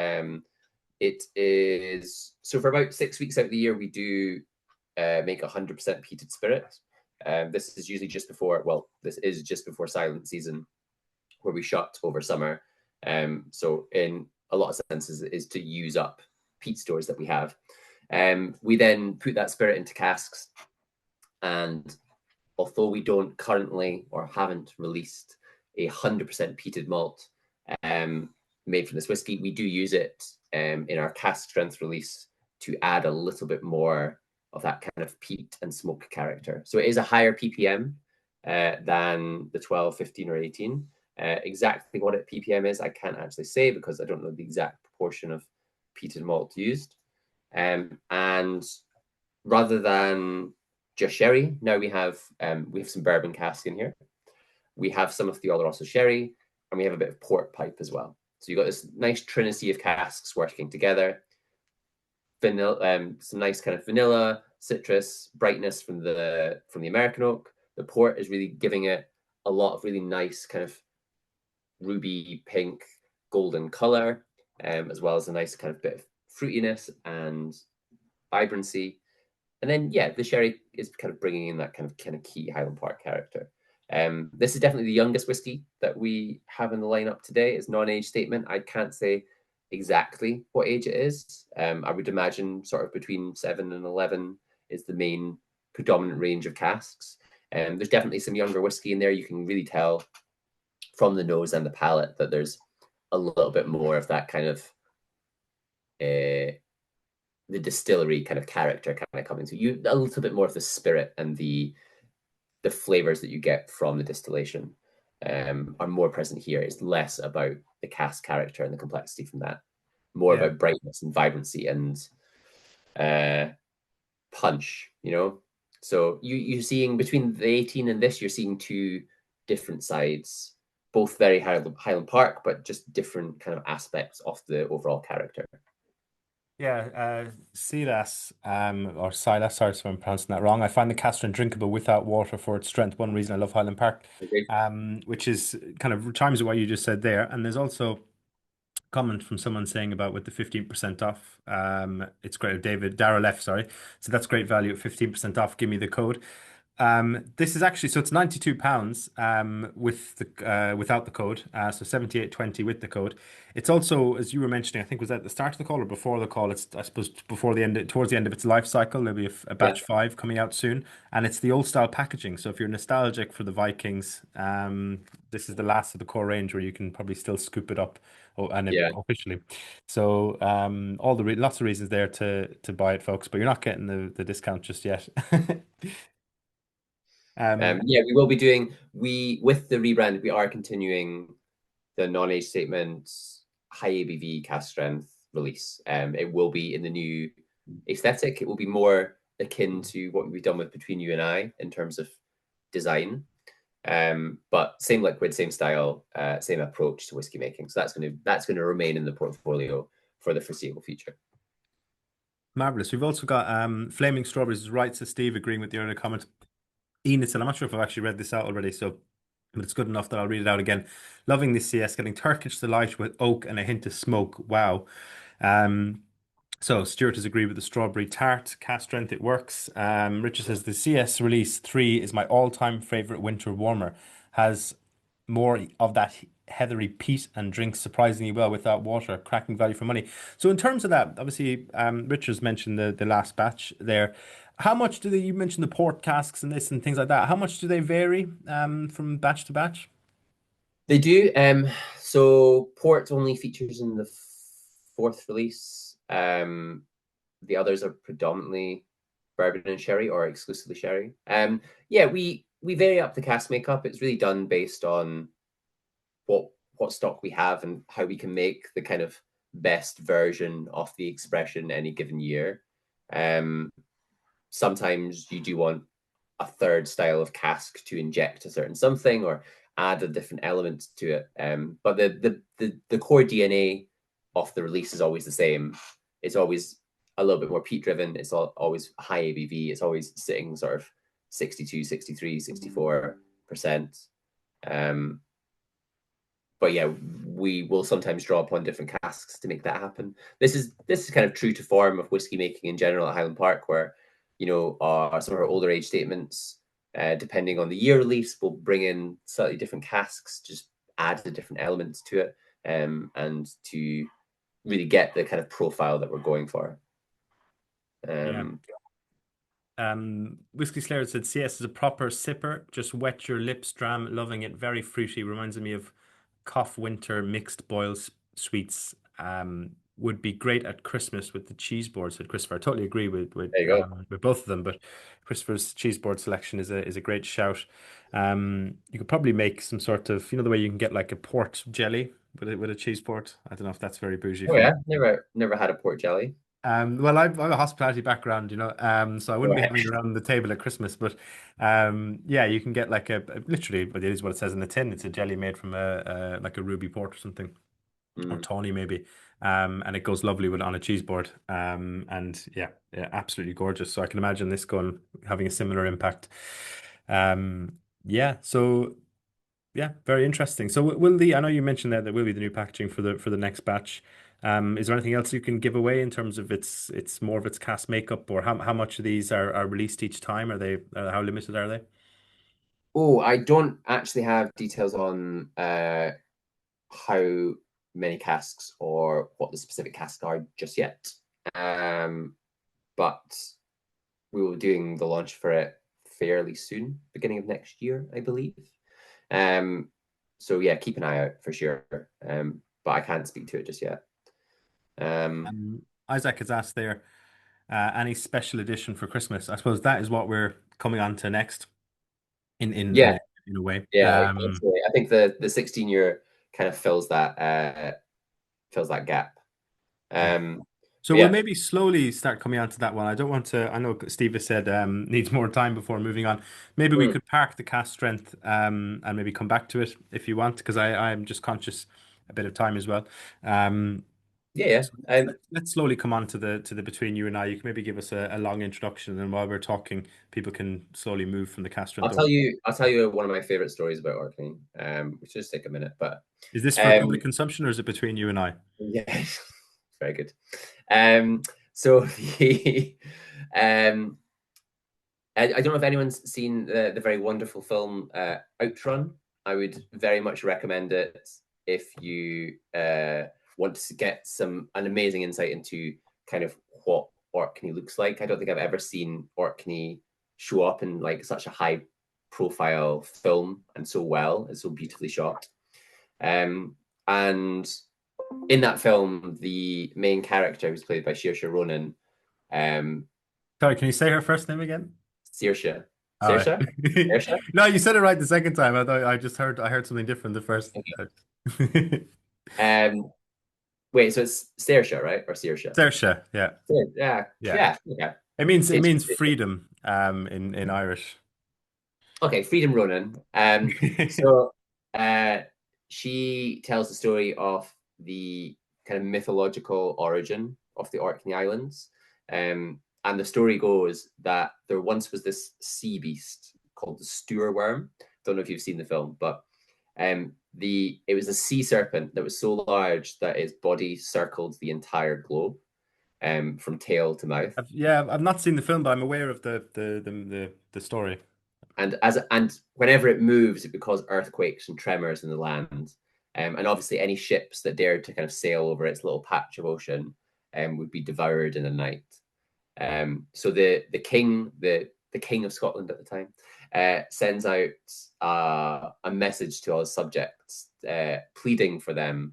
It is so for about 6 weeks out of the year we do make 100% peated spirit. This is usually just before. Well, this is just before silent season, where we shut over summer. So in a lot of senses, is to use up peat stores that we have. We then put that spirit into casks, and although we don't currently or haven't released 100% peated malt made from this whiskey, we do use it in our cask strength release to add a little bit more of that kind of peat and smoke character. So it is a higher ppm than the 12, 15, or 18. Exactly what it ppm is, I can't actually say because I don't know the exact proportion of peated malt used. And rather than just sherry, now we have some bourbon cask in here. We have some of the Oloroso sherry, and we have a bit of port pipe as well. So you've got this nice trinity of casks working together. Vanilla, some nice kind of vanilla, citrus, brightness from the American oak. The port is really giving it a lot of really nice kind of ruby pink, golden color, as well as a nice kind of bit of fruitiness and vibrancy. And then, yeah, the sherry is kind of bringing in that kind of key Highland Park character. This is definitely the youngest whiskey that we have in the lineup today. It's non-age statement. I can't say exactly what age it is. I would imagine sort of between 7 and 11 is the main predominant range of casks. There's definitely some younger whiskey in there. You can really tell from the nose and the palate that there's a little bit more of that kind of the distillery kind of character kind of coming to you, a little bit more of the spirit and the flavors that you get from the distillation are more present here. It's less about the cask character and the complexity from that, more Yeah. about brightness and vibrancy and punch, you know. So you're seeing between the 18 and this, you're seeing two different sides, both very Highland Park, but just different kind of aspects of the overall character. Yeah, Silas, or Silas, sorry if I'm pronouncing that wrong. I find the Castron drinkable without water for its strength. One reason I love Highland Park, Okay. which is kind of chimes with what you just said there. And there's also a comment from someone saying about with the 15% off. It's great. David Darrell F, sorry. So that's great value at 15% off. Give me the code. This is actually so it's £92 with the without the code, so 78.20 with the code. It's also, as you were mentioning, I think was at the start of the call or before the call. It's I suppose before the end, towards the end of its life cycle. There'll be a Yeah. batch five coming out soon, and it's the old style packaging. So if you're nostalgic for the Vikings, this is the last of the core range where you can probably still scoop it up. Oh, and Yeah. officially, so all the lots of reasons there to buy it, folks. But you're not getting the discount just yet. Yeah, we will be doing with the rebrand. We are continuing the non-age statement high ABV cast strength release. It will be in the new aesthetic. It will be more akin to what we've done with Between You and I in terms of design. But same liquid, same style, same approach to whiskey making. So that's gonna remain in the portfolio for the foreseeable future. Marvelous. We've also got Flaming Strawberries, right, says Steve, agreeing with the earlier comment. Enid said, I'm not sure if I've actually read this out already, so but it's good enough that I'll read it out again. Loving this CS, getting Turkish delight with oak and a hint of smoke. Wow. So Stuart has agreed with the strawberry tart. Cast strength, it works. Richard says the CS Release 3 is my all-time favorite winter warmer. Has more of that heathery peat and drinks surprisingly well without water. Cracking value for money. So in terms of that, obviously, Richard's mentioned the last batch there. How much do they? You mentioned the port casks and this and things like that. How much do they vary from batch to batch? They do. So port only features in the fourth release. The others are predominantly bourbon and sherry or exclusively sherry. Yeah, we vary up the cask makeup. It's really done based on what stock we have and how we can make the kind of best version of the expression any given year. Sometimes you do want a third style of cask to inject a certain something or add a different element to it. But the core DNA of the release is always the same. It's always a little bit more peat driven. It's always high ABV. It's always sitting sort of 62, 63, 64%. But yeah, we will sometimes draw upon different casks to make that happen. This is kind of true to form of whiskey making in general at Highland Park, where some of our older age statements, depending on the year release, will bring in slightly different casks, just add the different elements to it, and to really get the kind of profile that we're going for. Whiskey Slayer said CS is a proper sipper, just wet your lips, dram, loving it, very fruity, reminds me of Cough Winter mixed boil sweets. Would be great at Christmas with the cheese board, said Christopher. I totally agree with both of them, but Christopher's cheese board selection is a great shout. You could probably make some sort of, the way you can get like a port jelly with a cheese port. I don't know if that's very bougie. Oh yeah, never had a port jelly. Well, I've a hospitality background, so I wouldn't be having it around the table at Christmas, but yeah, you can get like literally, but it is what it says in the tin. It's a jelly made from like a ruby port or something, or tawny maybe, and it goes lovely on a cheese board, and yeah, absolutely gorgeous. So I can imagine this having a similar impact. Yeah, so yeah, very interesting. So I know you mentioned there will be the new packaging for the next batch. Is there anything else you can give away in terms of it's more of its cast makeup, or how much of these are released each time? Are they how limited are they? Oh, I don't actually have details on how many casks or what the specific casks are just yet. But we will be doing the launch for it fairly soon, beginning of next year, I believe. So yeah, keep an eye out for sure. But I can't speak to it just yet. Isaac has asked there, any special edition for Christmas? I suppose that is what we're coming on to next. In a way, yeah. I think the 16-year kind of fills that gap. So we'll maybe slowly start coming on to that one. I don't want to. I know Steve has said needs more time before moving on. Maybe we could park the cast strength and maybe come back to it if you want, because I'm just conscious a bit of time as well. So let's slowly come on to the between you and I. You can maybe give us a long introduction, and while we're talking, people can slowly move from the cast strength. I'll tell you one of my favorite stories about Orkney. Which just take a minute, but is this for public consumption or is it between you and I? Yeah, very good. So I don't know if anyone's seen the very wonderful film Outrun. I would very much recommend it if you want to get an amazing insight into kind of what Orkney looks like. I don't think I've ever seen Orkney show up in like such a high profile film and so well. It's so beautifully shot. And in that film, the main character, who's played by Saoirse Ronan. Sorry, can you say her first name again? Saoirse. Saoirse? Saoirse? No, you said it right the second time. I thought I heard something different the first. Okay. Wait, so it's Saoirse, right, or Saoirse? Saoirse, yeah. Yeah. It means freedom in Irish. Okay, Freedom Ronan. So she tells the story of the kind of mythological origin of the Orkney Islands. And the story goes that there once was this sea beast called the Stour worm. Don't know if you've seen the film, but it was a sea serpent that was so large that its body circled the entire globe, from tail to mouth. I've not seen the film, but I'm aware of the story. And whenever it moves, it would cause earthquakes and tremors in the land. And obviously, any ships that dared to kind of sail over its little patch of ocean would be devoured in a night. So the king of Scotland at the time sends out a message to all his subjects, pleading for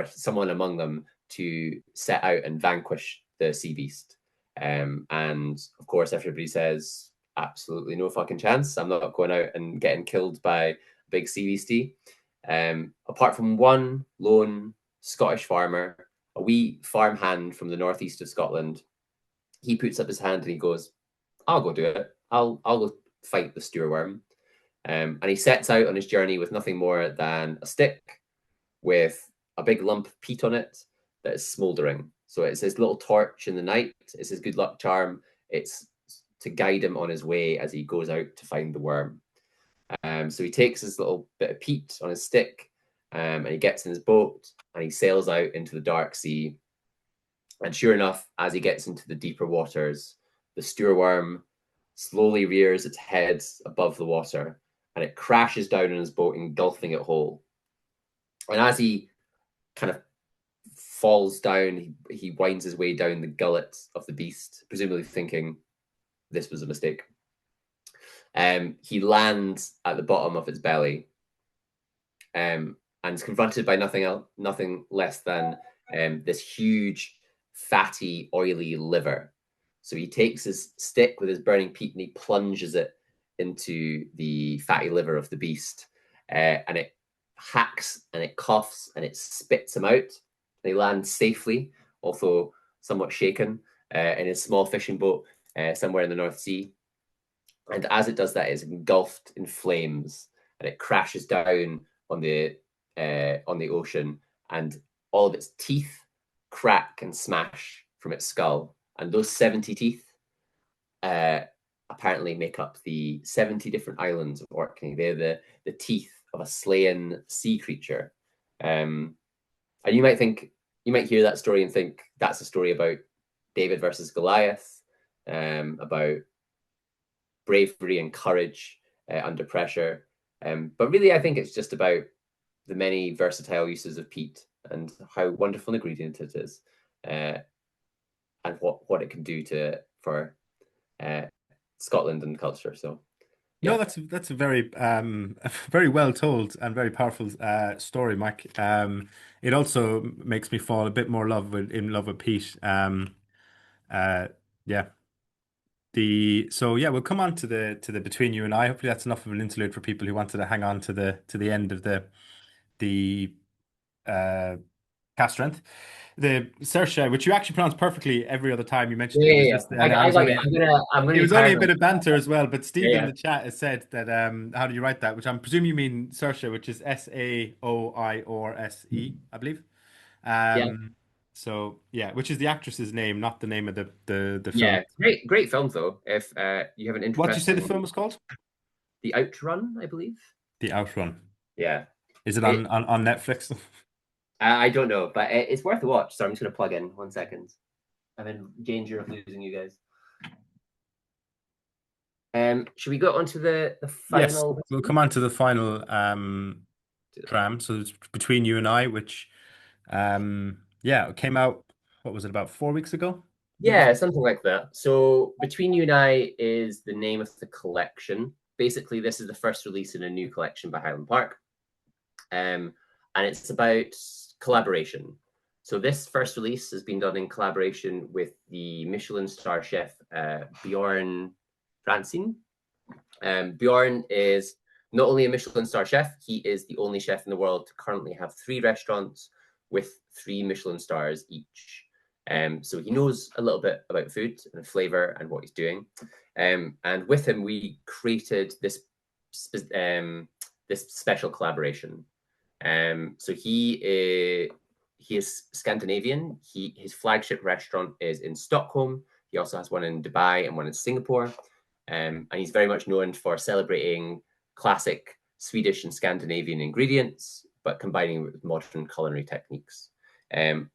someone among them to set out and vanquish the sea beast. And of course, everybody says, absolutely no fucking chance. I'm not going out and getting killed by a big sea beastie. Apart from one lone Scottish farmer a wee farmhand from the northeast of Scotland. He puts up his hand and he goes, "I'll go do it. I'll go fight the steerworm." And he sets out on his journey with nothing more than a stick with a big lump of peat on it that is smouldering. So it's his little torch in the night. It's his good luck charm. It's to guide him on his way as he goes out to find the worm. So he takes his little bit of peat on his stick, and he gets in his boat and he sails out into the dark sea. And sure enough, as he gets into the deeper waters, the steerworm slowly rears its head above the water and it crashes down on his boat, engulfing it whole. And as he kind of falls down, he winds his way down the gullet of the beast, presumably thinking this was a mistake. He lands at the bottom of its belly, and is confronted by nothing less than this huge, fatty, oily liver. So he takes his stick with his burning peat and he plunges it into the fatty liver of the beast, and it hacks and it coughs and it spits him out. They land safely, although somewhat shaken, in his small fishing boat somewhere in the North Sea. And as it does that, it's engulfed in flames and it crashes down on the ocean, and all of its teeth crack and smash from its skull. And those 70 teeth apparently make up the 70 different islands of Orkney. They're the teeth of a slain sea creature. And you might hear that story and think that's a story about David versus Goliath, about bravery and courage under pressure. But really, I think it's just about the many versatile uses of peat and how wonderful an ingredient it is, and what it can do for Scotland and culture. So, yeah. No, that's a very very well told and very powerful story, Mike. It also makes me fall a bit more in love with peat. Yeah. We'll come on to the between you and I. Hopefully that's enough of an interlude for people who wanted to hang on to the end of the cast strength. The Sersha, which you actually pronounce perfectly every other time you mentioned it. Yeah. I got it. I'm gonna It be was only a bit of banter as well, but Steve Yeah. in the chat has said that how do you write that? Which I'm presuming you mean Saoirse, which is Saoirse, I believe. Yeah. So yeah, which is the actress's name, not the name of the film. Yeah. Great film though. If you have an What did you say the interesting film was called? The Outrun, I believe. The Outrun. Yeah. Is it on Netflix? I don't know, but it's worth a watch. So I'm just gonna plug in 1 second. I'm in danger of losing you guys. Should we go on to the Yes, final? we'll come on to the final dram. So it's between you and I, which it came out, what was it, about 4 weeks ago? Yeah, something like that. So Between You and I is the name of the collection. Basically, this is the first release in a new collection by Highland Park. And it's about collaboration. So this first release has been done in collaboration with the Michelin star chef Bjorn Franzén. Bjorn is not only a Michelin star chef, he is the only chef in the world to currently have 3 restaurants with 3 Michelin stars each. So he knows a little bit about food and flavor and what he's doing. And with him, we created this special collaboration. So he is Scandinavian. His flagship restaurant is in Stockholm. He also has one in Dubai and one in Singapore. And he's very much known for celebrating classic Swedish and Scandinavian ingredients, but combining it with modern culinary techniques. And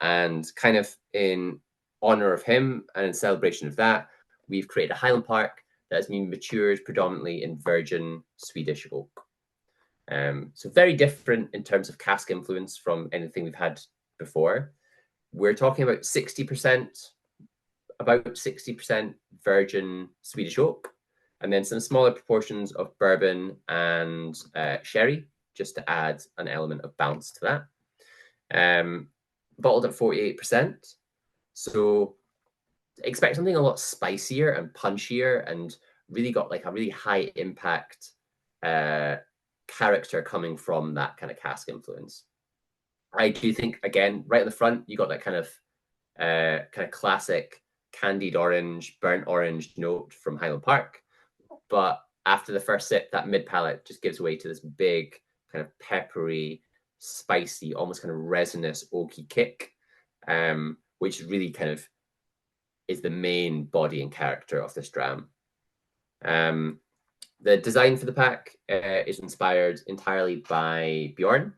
kind of in honor of him and in celebration of that, we've created a Highland Park that has been matured predominantly in virgin Swedish oak. So very different in terms of cask influence from anything we've had before. We're talking about 60% virgin Swedish oak, and then some smaller proportions of bourbon and sherry, just to add an element of balance to that. Bottled at 48%. So expect something a lot spicier and punchier and really got like a really high impact character coming from that kind of cask influence. I do think, again, right at the front, you got that kind of classic candied orange, burnt orange note from Highland Park. But after the first sip, that mid palate just gives way to this big kind of peppery, spicy, almost kind of resinous oaky kick, which really kind of is the main body and character of this dram. The design for the pack is inspired entirely by Bjorn.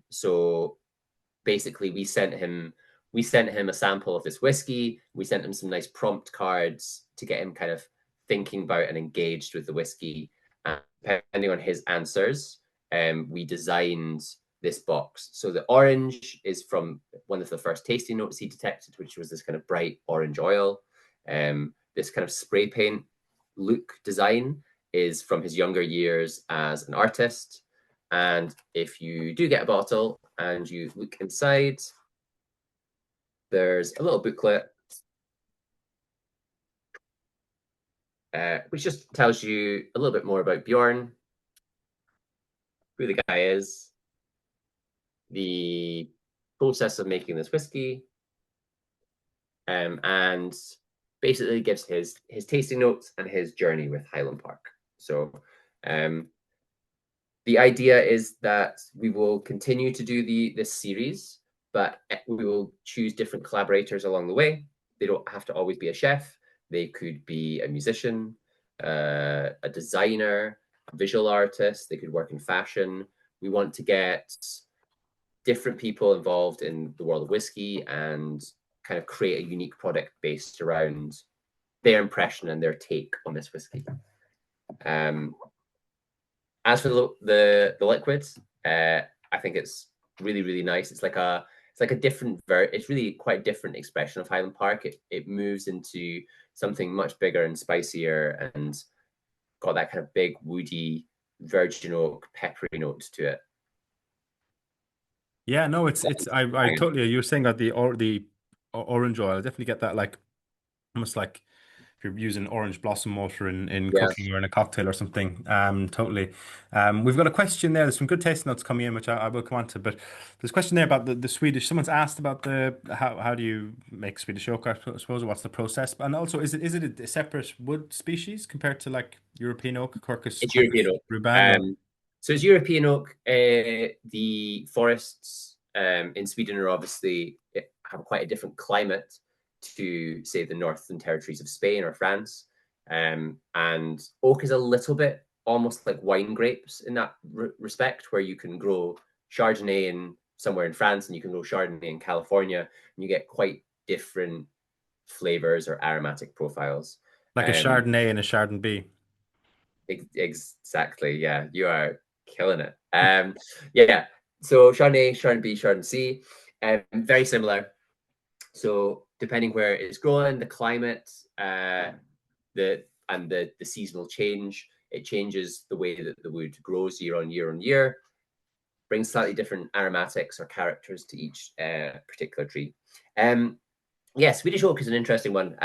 So basically, we sent him a sample of this whiskey. We sent him some nice prompt cards to get him kind of thinking about and engaged with the whiskey. And depending on his answers, we designed this box. So the orange is from one of the first tasting notes he detected, which was this kind of bright orange oil. This kind of spray paint look design is from his younger years as an artist. And if you do get a bottle and you look inside, there's a little booklet which just tells you a little bit more about Bjorn, who the guy is, the process of making this whiskey, and basically gives his tasting notes and his journey with Highland Park. So the idea is that we will continue to do this series, but we will choose different collaborators along the way. They don't have to always be a chef. They could be a musician, a designer, a visual artist. They could work in fashion. We want to get different people involved in the world of whiskey and kind of create a unique product based around their impression and their take on this whiskey. As for the liquids, I think it's really, really nice. It's like a different it's really quite a different expression of Highland Park. It moves into something much bigger and spicier and got that kind of big woody virgin oak peppery note to it. Yeah, no, it's I totally, you were saying that the orange oil, I definitely get that, like almost like if you're using orange blossom water in Yeah. cooking or in a cocktail or something. Totally. We've got a question there. There's some good taste notes coming in, which I will come on to. But there's a question there about the Swedish. Someone's asked about the how do you make Swedish oak, I suppose, or what's the process? And also, is it a separate wood species compared to like European oak, It's Quercus European oak. ruban? Or So it's European oak. The forests in Sweden are obviously have quite a different climate to, say, the northern territories of Spain or France. And oak is a little bit almost like wine grapes in that respect, where you can grow Chardonnay in somewhere in France and you can grow Chardonnay in California, and you get quite different flavors or aromatic profiles. like a Chardonnay and a Chardonnay. Exactly. Yeah, you are killing it. Yeah. So Chardonnay, Chardonnay, Chardonnay, very similar. So depending where it's growing, the climate, the seasonal change, it changes the way that the wood grows year on year on year, brings slightly different aromatics or characters to each particular tree. Yeah, Swedish oak is an interesting one.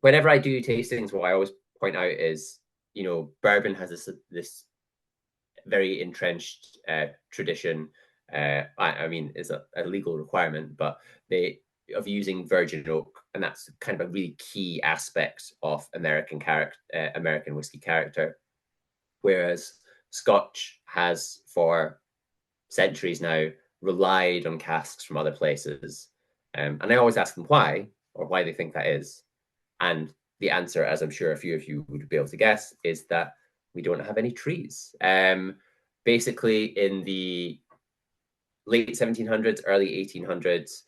Whenever I do tastings, what I always point out is, bourbon has this very entrenched tradition. I mean, it's a legal requirement, but of using virgin oak, and that's kind of a really key aspect of American whiskey character. Whereas Scotch has for centuries now relied on casks from other places, and I always ask them why, or why they think that is. And the answer, as I'm sure a few of you would be able to guess, is that we don't have any trees. Basically, in the late 1700s, early 1800s,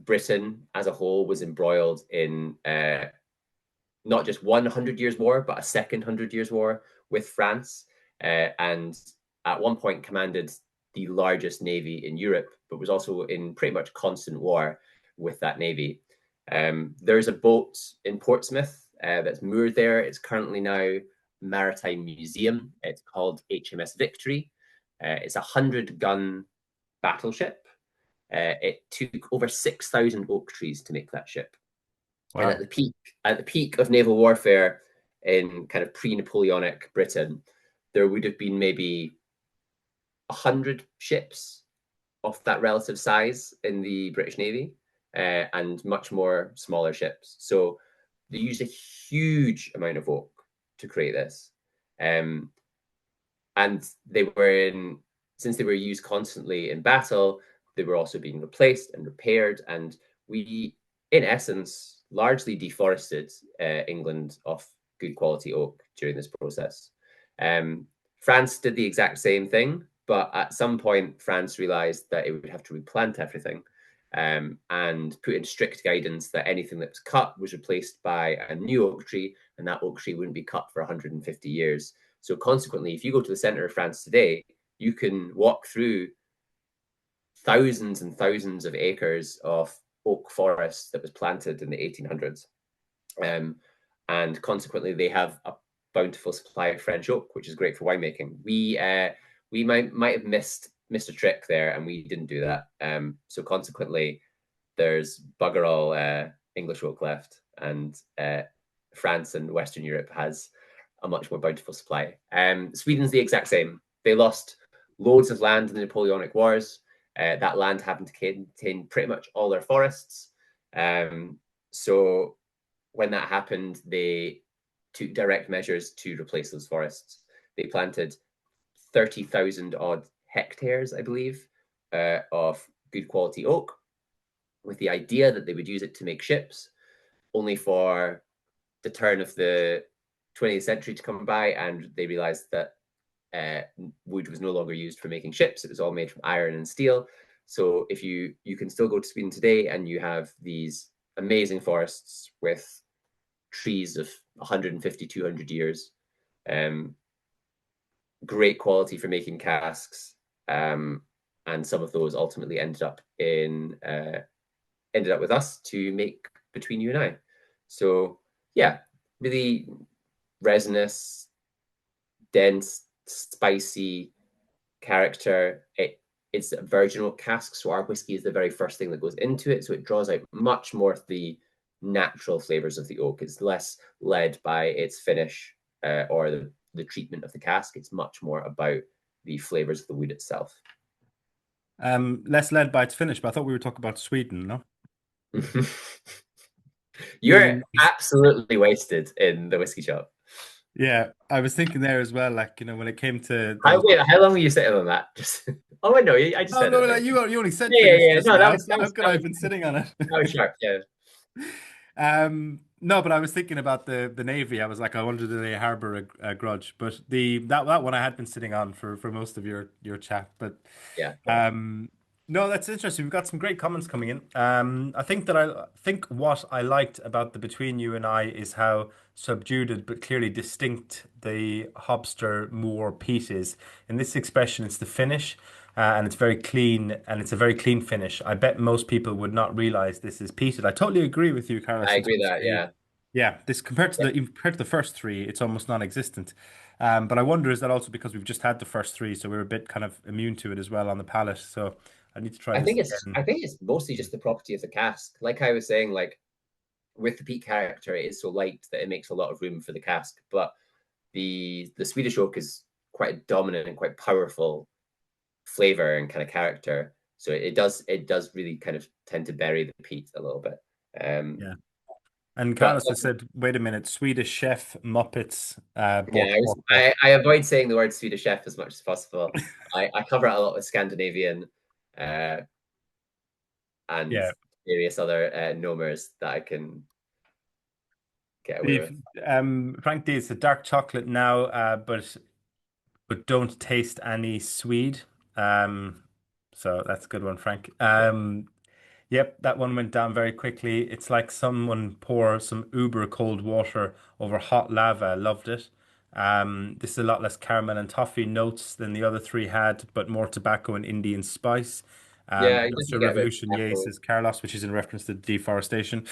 Britain as a whole was embroiled in not just one 100 Years' War, but a second 100 Years' War with France. And at one point commanded the largest navy in Europe, but was also in pretty much constant war with that navy. There's a boat in Portsmouth that's moored there. It's currently now Maritime Museum. It's called HMS Victory. It's a 100-gun battleship. It took over 6,000 oak trees to make that ship. Wow. And at the peak of naval warfare in kind of pre-Napoleonic Britain, there would have been maybe 100 ships of that relative size in the British Navy, and much more smaller ships. So they used a huge amount of oak to create this. Um, and they were in, since they were used constantly in battle, they were also being replaced and repaired. And we, in essence, largely deforested England of good quality oak during this process. France did the exact same thing, but at some point, France realized that it would have to replant everything, and put in strict guidance that anything that was cut was replaced by a new oak tree, and that oak tree wouldn't be cut for 150 years. So consequently, if you go to the center of France today, you can walk through thousands and thousands of acres of oak forest that was planted in the 1800s. And consequently, they have a bountiful supply of French oak, which is great for winemaking. We might have missed a trick there, and we didn't do that. So consequently, there's bugger all English oak left, and France and Western Europe has a much more bountiful supply. Sweden's the exact same. They lost loads of land in the Napoleonic Wars. That land happened to contain pretty much all their forests. So when that happened, they took direct measures to replace those forests. They planted 30,000 odd hectares, I believe, of good quality oak, with the idea that they would use it to make ships, only for the turn of the 20th century to come by, and they realized that wood was no longer used for making ships. It was all made from iron and steel. So if you can still go to Sweden today, and you have these amazing forests with trees of 150, 200 years, great quality for making casks, and some of those ultimately ended up with us to make between you and I. So yeah, really resinous, dense, spicy character. It's a virgin oak cask, so our whiskey is the very first thing that goes into it. So it draws out much more of the natural flavors of the oak. It's less led by its finish, or the treatment of the cask. It's much more about the flavors of the wood itself. Less led by its finish, but I thought we were talking about Sweden, no? You're absolutely wasted in the whiskey shop. Yeah, I was thinking there as well, like, when it came to How, those. wait, how long were you sitting on that? Just oh, I know. I just Oh said no, it no, there. you only said Yeah, finish yeah, yeah. just No, now. that How was could I have been sitting on it? that was sharp. Yeah. No, but I was thinking about the Navy. I was like, I wonder do they harbor a grudge? But that one I had been sitting on for most of your chat. But Yeah. no, that's interesting. We've got some great comments coming in. I think what I liked about the Between You and I is how subdued but clearly distinct the Hobster Moor peat is. In this expression, it's the finish. And it's very clean, and it's a very clean finish. I bet most people would not realize this is peated. I totally agree with you, Carlos. I In agree terms of that. Yeah. yeah, this Yeah. compared to the first three, it's almost non-existent. But I wonder, is that also because we've just had the first three, so we're a bit kind of immune to it as well on the palate. So I need to try I this think it's again. I think it's mostly just the property of the cask. Like I was saying, like with the peat character, it is so light that it makes a lot of room for the cask. But the Swedish oak is quite a dominant and quite powerful flavor and kind of character. So it does really kind of tend to bury the peat a little bit. Yeah. And But Carlos has said, "Wait a minute, Swedish chef Muppets yeah, bought pork." I avoid saying the word Swedish chef as much as possible. I cover it a lot with Scandinavian, uh, and Yeah, various other nomers that I can get away with. Frank D, it's a dark chocolate now, but don't taste any Swede. So that's a good one, Frank. Yep, that one went down very quickly. It's like someone pour some uber cold water over hot lava. Loved it. This is a lot less caramel and toffee notes than the other three had, but more tobacco and Indian spice. Yeah, it doesn't Industrial get a bit Revolution, yay, apple. says Carlos, which is in reference to deforestation.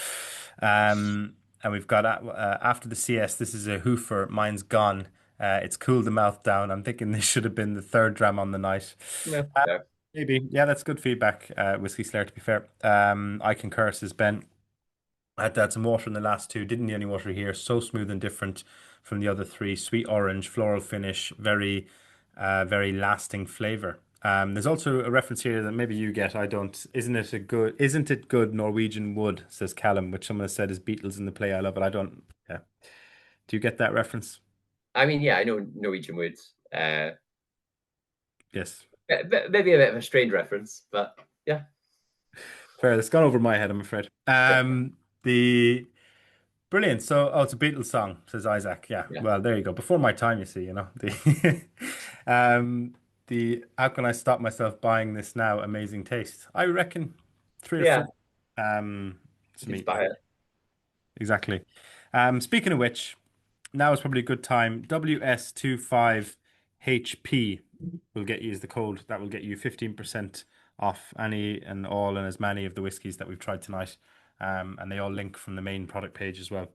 And we've got after the CS, this is a hoofer. Mine's gone. It's cooled the mouth down. I'm thinking this should have been the third dram on the night. No, Uh, fair. Maybe. Yeah, that's good feedback, Whiskey Slayer, to be fair. I concur, says Ben. I had to add some water in the last two. Didn't need any water here. So smooth and different from the other three. Sweet orange, floral finish, very lasting flavor. There's also a reference here that maybe you get, I don't. Isn't it good Norwegian wood, says Callum, which someone has said is Beatles in the play. I love it. I don't. Yeah. Do you get that reference? I mean, yeah, I know Norwegian wood. Yes. Maybe a bit of a strange reference, but yeah, Fair. It's gone over my head, I'm afraid. The Brilliant. So, oh, it's a Beatles song, says Isaac. Yeah. yeah, Well, there you go. Before my time, you see, the um how can I stop myself buying this now? Amazing taste. I reckon three or yeah. four. It's You need to me. buy Yeah, it. exactly. Speaking of which, now is probably a good time. WS25HP will get you as the code that will get you 15% off any and all and as many of the whiskies that we've tried tonight. And they all link from the main product page as well.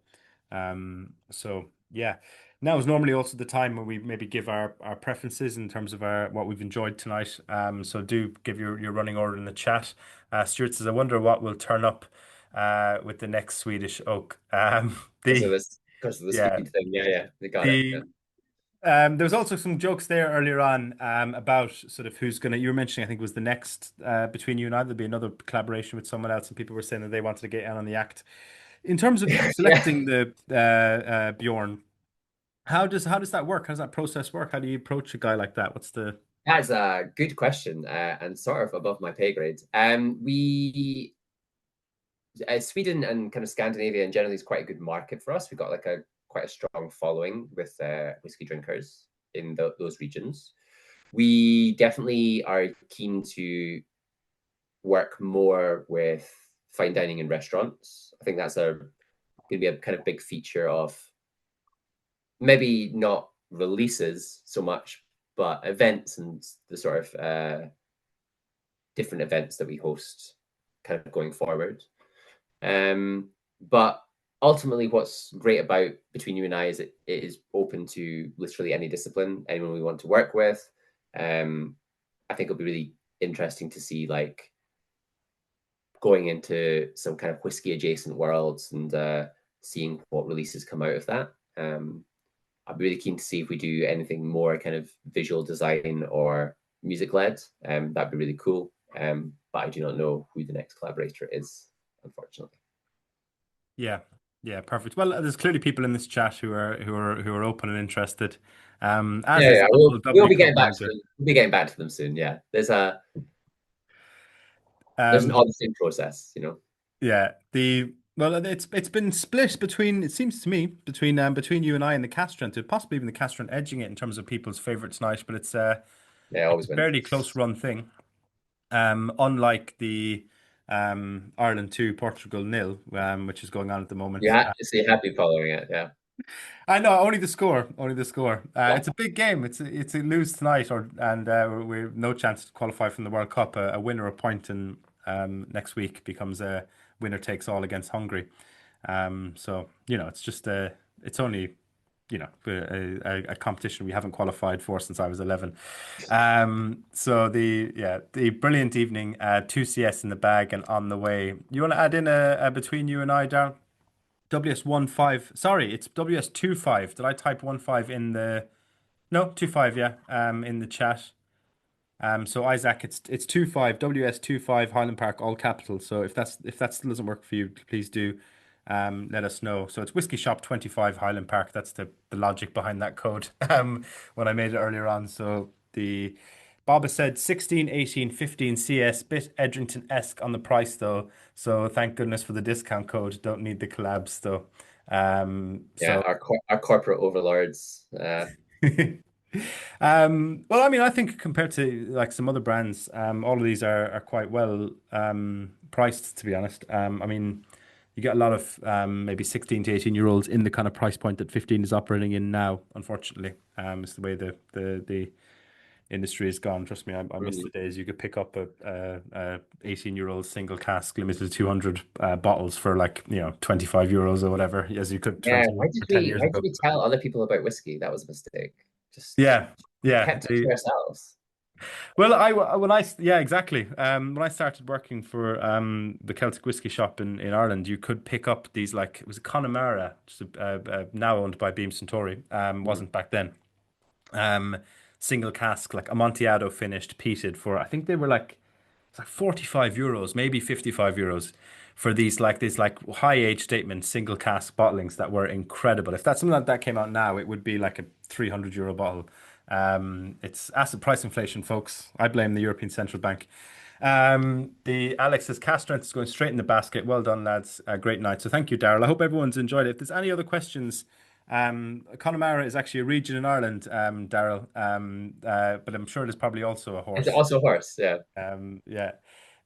So yeah, now is normally also the time when we maybe give our preferences in terms of our what we've enjoyed tonight. So do give your running order in the chat. Stuart says, I wonder what will turn up with the next Swedish oak. The Because of the yeah, speed thing. Yeah, yeah, they got it. Yeah, the there was also some jokes there earlier on about sort of who's gonna. You were mentioning, I think it was the next between you and I. There'll be another collaboration with someone else, and people were saying that they wanted to get in on the act. In terms of yeah. selecting the Bjorn, how does that work? How does that process work? How do you approach a guy like that? What's the That's a good question and sort of above my pay grade. We Sweden and kind of Scandinavia in general is quite a good market for us. We've got like a quite a strong following with whiskey drinkers in those regions. We definitely are keen to work more with fine dining and restaurants. I think that's going to be a kind of big feature of maybe not releases so much, but events and the sort of different events that we host kind of going forward. But ultimately, what's great about Between You and I is it is open to literally any discipline, anyone we want to work with. I think it'll be really interesting to see like going into some kind of whiskey adjacent worlds and seeing what releases come out of that. I'd be really keen to see if we do anything more kind of visual design or music led. That'd be really cool. But I do not know who the next collaborator is, unfortunately. yeah, yeah, perfect. Well, there's clearly people in this chat who are open and interested. As Yeah, is yeah, the local we'll W be Club getting back to manager. them. We'll be getting back to them soon. Yeah, there's an Um, auditing process, you know. Yeah, the well, it's been split between it seems to me between you and I and the Castrant, possibly even the Castrant edging it in terms of people's favorites tonight, but Yeah, it's always a win. fairly close run thing. Unlike the Ireland 2 Portugal nil, which is going on at the moment. Yeah, so you have to be following it. Yeah, I know only the score, only the score. yeah, It's a big game. It's a lose tonight, and we have no chance to qualify from the World Cup. A win or a point in next week becomes a winner takes all against Hungary. So it's just it's only a competition we haven't qualified for since I was 11. So the brilliant evening, 2CS in the bag and on the way. You want to add in a between you and I, Darren? WS15. Sorry, it's WS25. Did I type 15 in the no 25? Yeah. In the chat. So Isaac, it's 25 WS25 Highland Park all capital. So if that still doesn't work for you, please do let us know. So it's Whiskey Shop 25 Highland Park. That's the logic behind that code. When I made it earlier on. So the Bob has said 16, 18, 15 CS, bit Edrington-esque on the price though. So thank goodness for the discount code. Don't need the collabs though. yeah. So Our corporate overlords. well, I mean, I think compared to like some other brands, all of these are quite well priced, to be honest. I mean, you get a lot of maybe 16 to 18-year-olds in the kind of price point that 15 is operating in now, unfortunately. It's the way the industry has gone. Trust me, I miss the days you could pick up a 18-year-old single cask limited to 200 bottles for like, 25 euros or whatever, as you could Yeah, 20 or 10 years why did ago. we tell other people about whiskey? That was a mistake. Just Yeah, yeah. kept it to ourselves. Well, yeah, exactly. When I started working for the Celtic Whiskey Shop in Ireland, you could pick up these like it was a Connemara, just now owned by Beam Suntory, Mm. wasn't back then. Um, single cask, like Amontillado finished, peated for, I think they were like, it's like 45 euros, maybe 55 euros for these like high age statement single cask bottlings that were incredible. If that's something like that came out now, it would be like a 300 euro bottle. It's asset price inflation, folks. I blame the European Central Bank. The Alex's cast strength is going straight in the basket. Well done, lads. Great night. So thank you, Daryl. I hope everyone's enjoyed it. If there's any other questions, Connemara is actually a region in Ireland, Daryl. But I'm sure there's probably also a It's horse. also a horse, yeah. Yeah.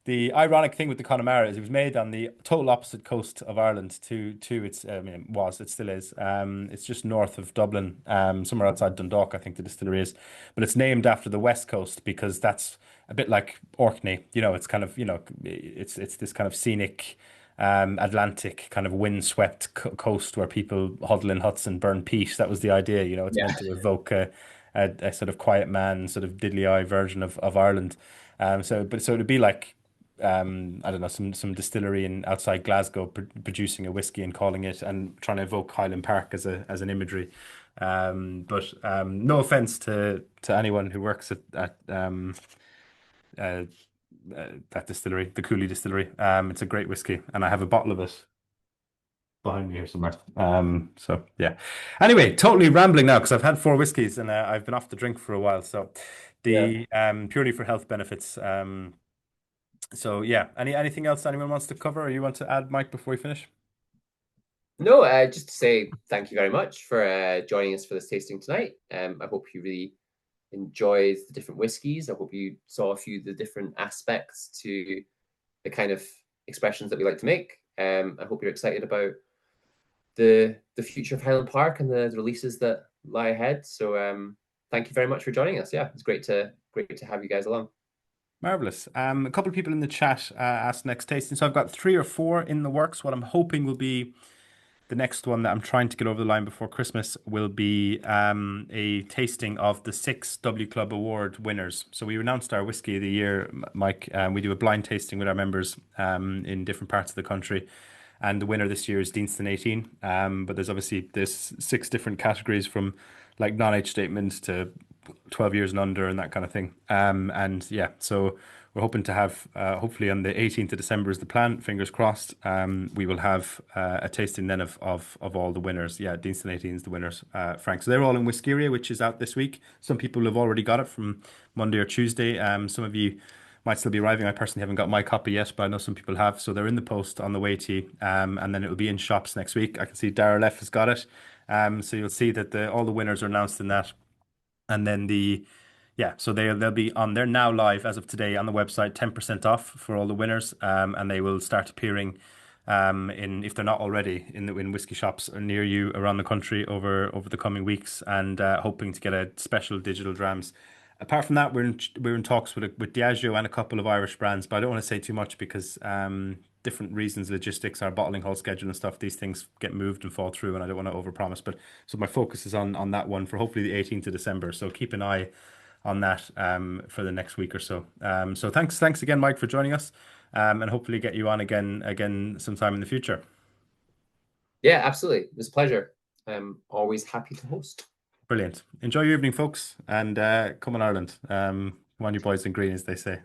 The ironic thing with the Connemara is it was made on the total opposite coast of Ireland to its, I mean, it still is. It's just north of Dublin, somewhere outside Dundalk, I think the distillery is. But it's named after the west coast because that's a bit like Orkney. It's kind of, it's this kind of scenic, Atlantic kind of windswept coast where people huddle in huts and burn peat. That was the idea. It's Yeah. meant to evoke a sort of quiet man, sort of diddly eye version of Ireland. So it'd be like I don't know, some distillery in outside Glasgow producing a whiskey and calling it and trying to evoke Highland Park as an imagery. But no offense to anyone who works at uh, that distillery, the Cooley Distillery. It's a great whiskey, and I have a bottle of it behind me here somewhere. So yeah. Anyway, totally rambling now because I've had four whiskeys and I've been off the drink for a while. So Yeah. the purely for health benefits. So yeah, anything else anyone wants to cover or you want to add, Mike, before we finish? No, just to say thank you very much for joining us for this tasting tonight. I hope you really enjoyed the different whiskies. I hope you saw a few of the different aspects to the kind of expressions that we like to make. I hope you're excited about the future of Highland Park and the releases that lie ahead. So thank you very much for joining us. Yeah, it's great to have you guys along. Marvelous. A couple of people in the chat asked next tasting. So I've got three or four in the works. What I'm hoping will be the next one that I'm trying to get over the line before Christmas will be a tasting of the six W Club Award winners. So we announced our whiskey of the year, Mike. We do a blind tasting with our members in different parts of the country. And the winner this year is Deanston 18. But there's six different categories from like non-age statements to 12 years and under and that kind of thing. And yeah, so we're hoping to have, hopefully on the 18th of December is the plan, fingers crossed. We will have a tasting then of all the winners. Yeah, Deanston 18 is the winners, Frank. So they're all in Whiskeria, which is out this week. Some people have already got it from Monday or Tuesday. Some of you might still be arriving. I personally haven't got my copy yet, but I know some people have. So they're in the post on the way to you. And then it will be in shops next week. I can see Darrell F has got it. So you'll see that all the winners are announced in that. And then so they'll be on. They're now live as of today on the website, 10% off for all the winners. And they will start appearing in, if they're not already, in whiskey shops near you around the country over the coming weeks, and hoping to get a special digital drams. Apart from that, we're in talks with Diageo and a couple of Irish brands, but I don't want to say too much because different reasons, logistics, our bottling hall schedule and stuff, these things get moved and fall through, and I don't want to overpromise. But so my focus is on that one for hopefully the 18th of December. So keep an eye on that for the next week or so. So thanks again, Mike, for joining us, and hopefully get you on again sometime in the future. Yeah, absolutely. It was a pleasure. I'm always happy to host. Brilliant. Enjoy your evening, folks, and come on, Ireland. Come on, you boys in green, as they say.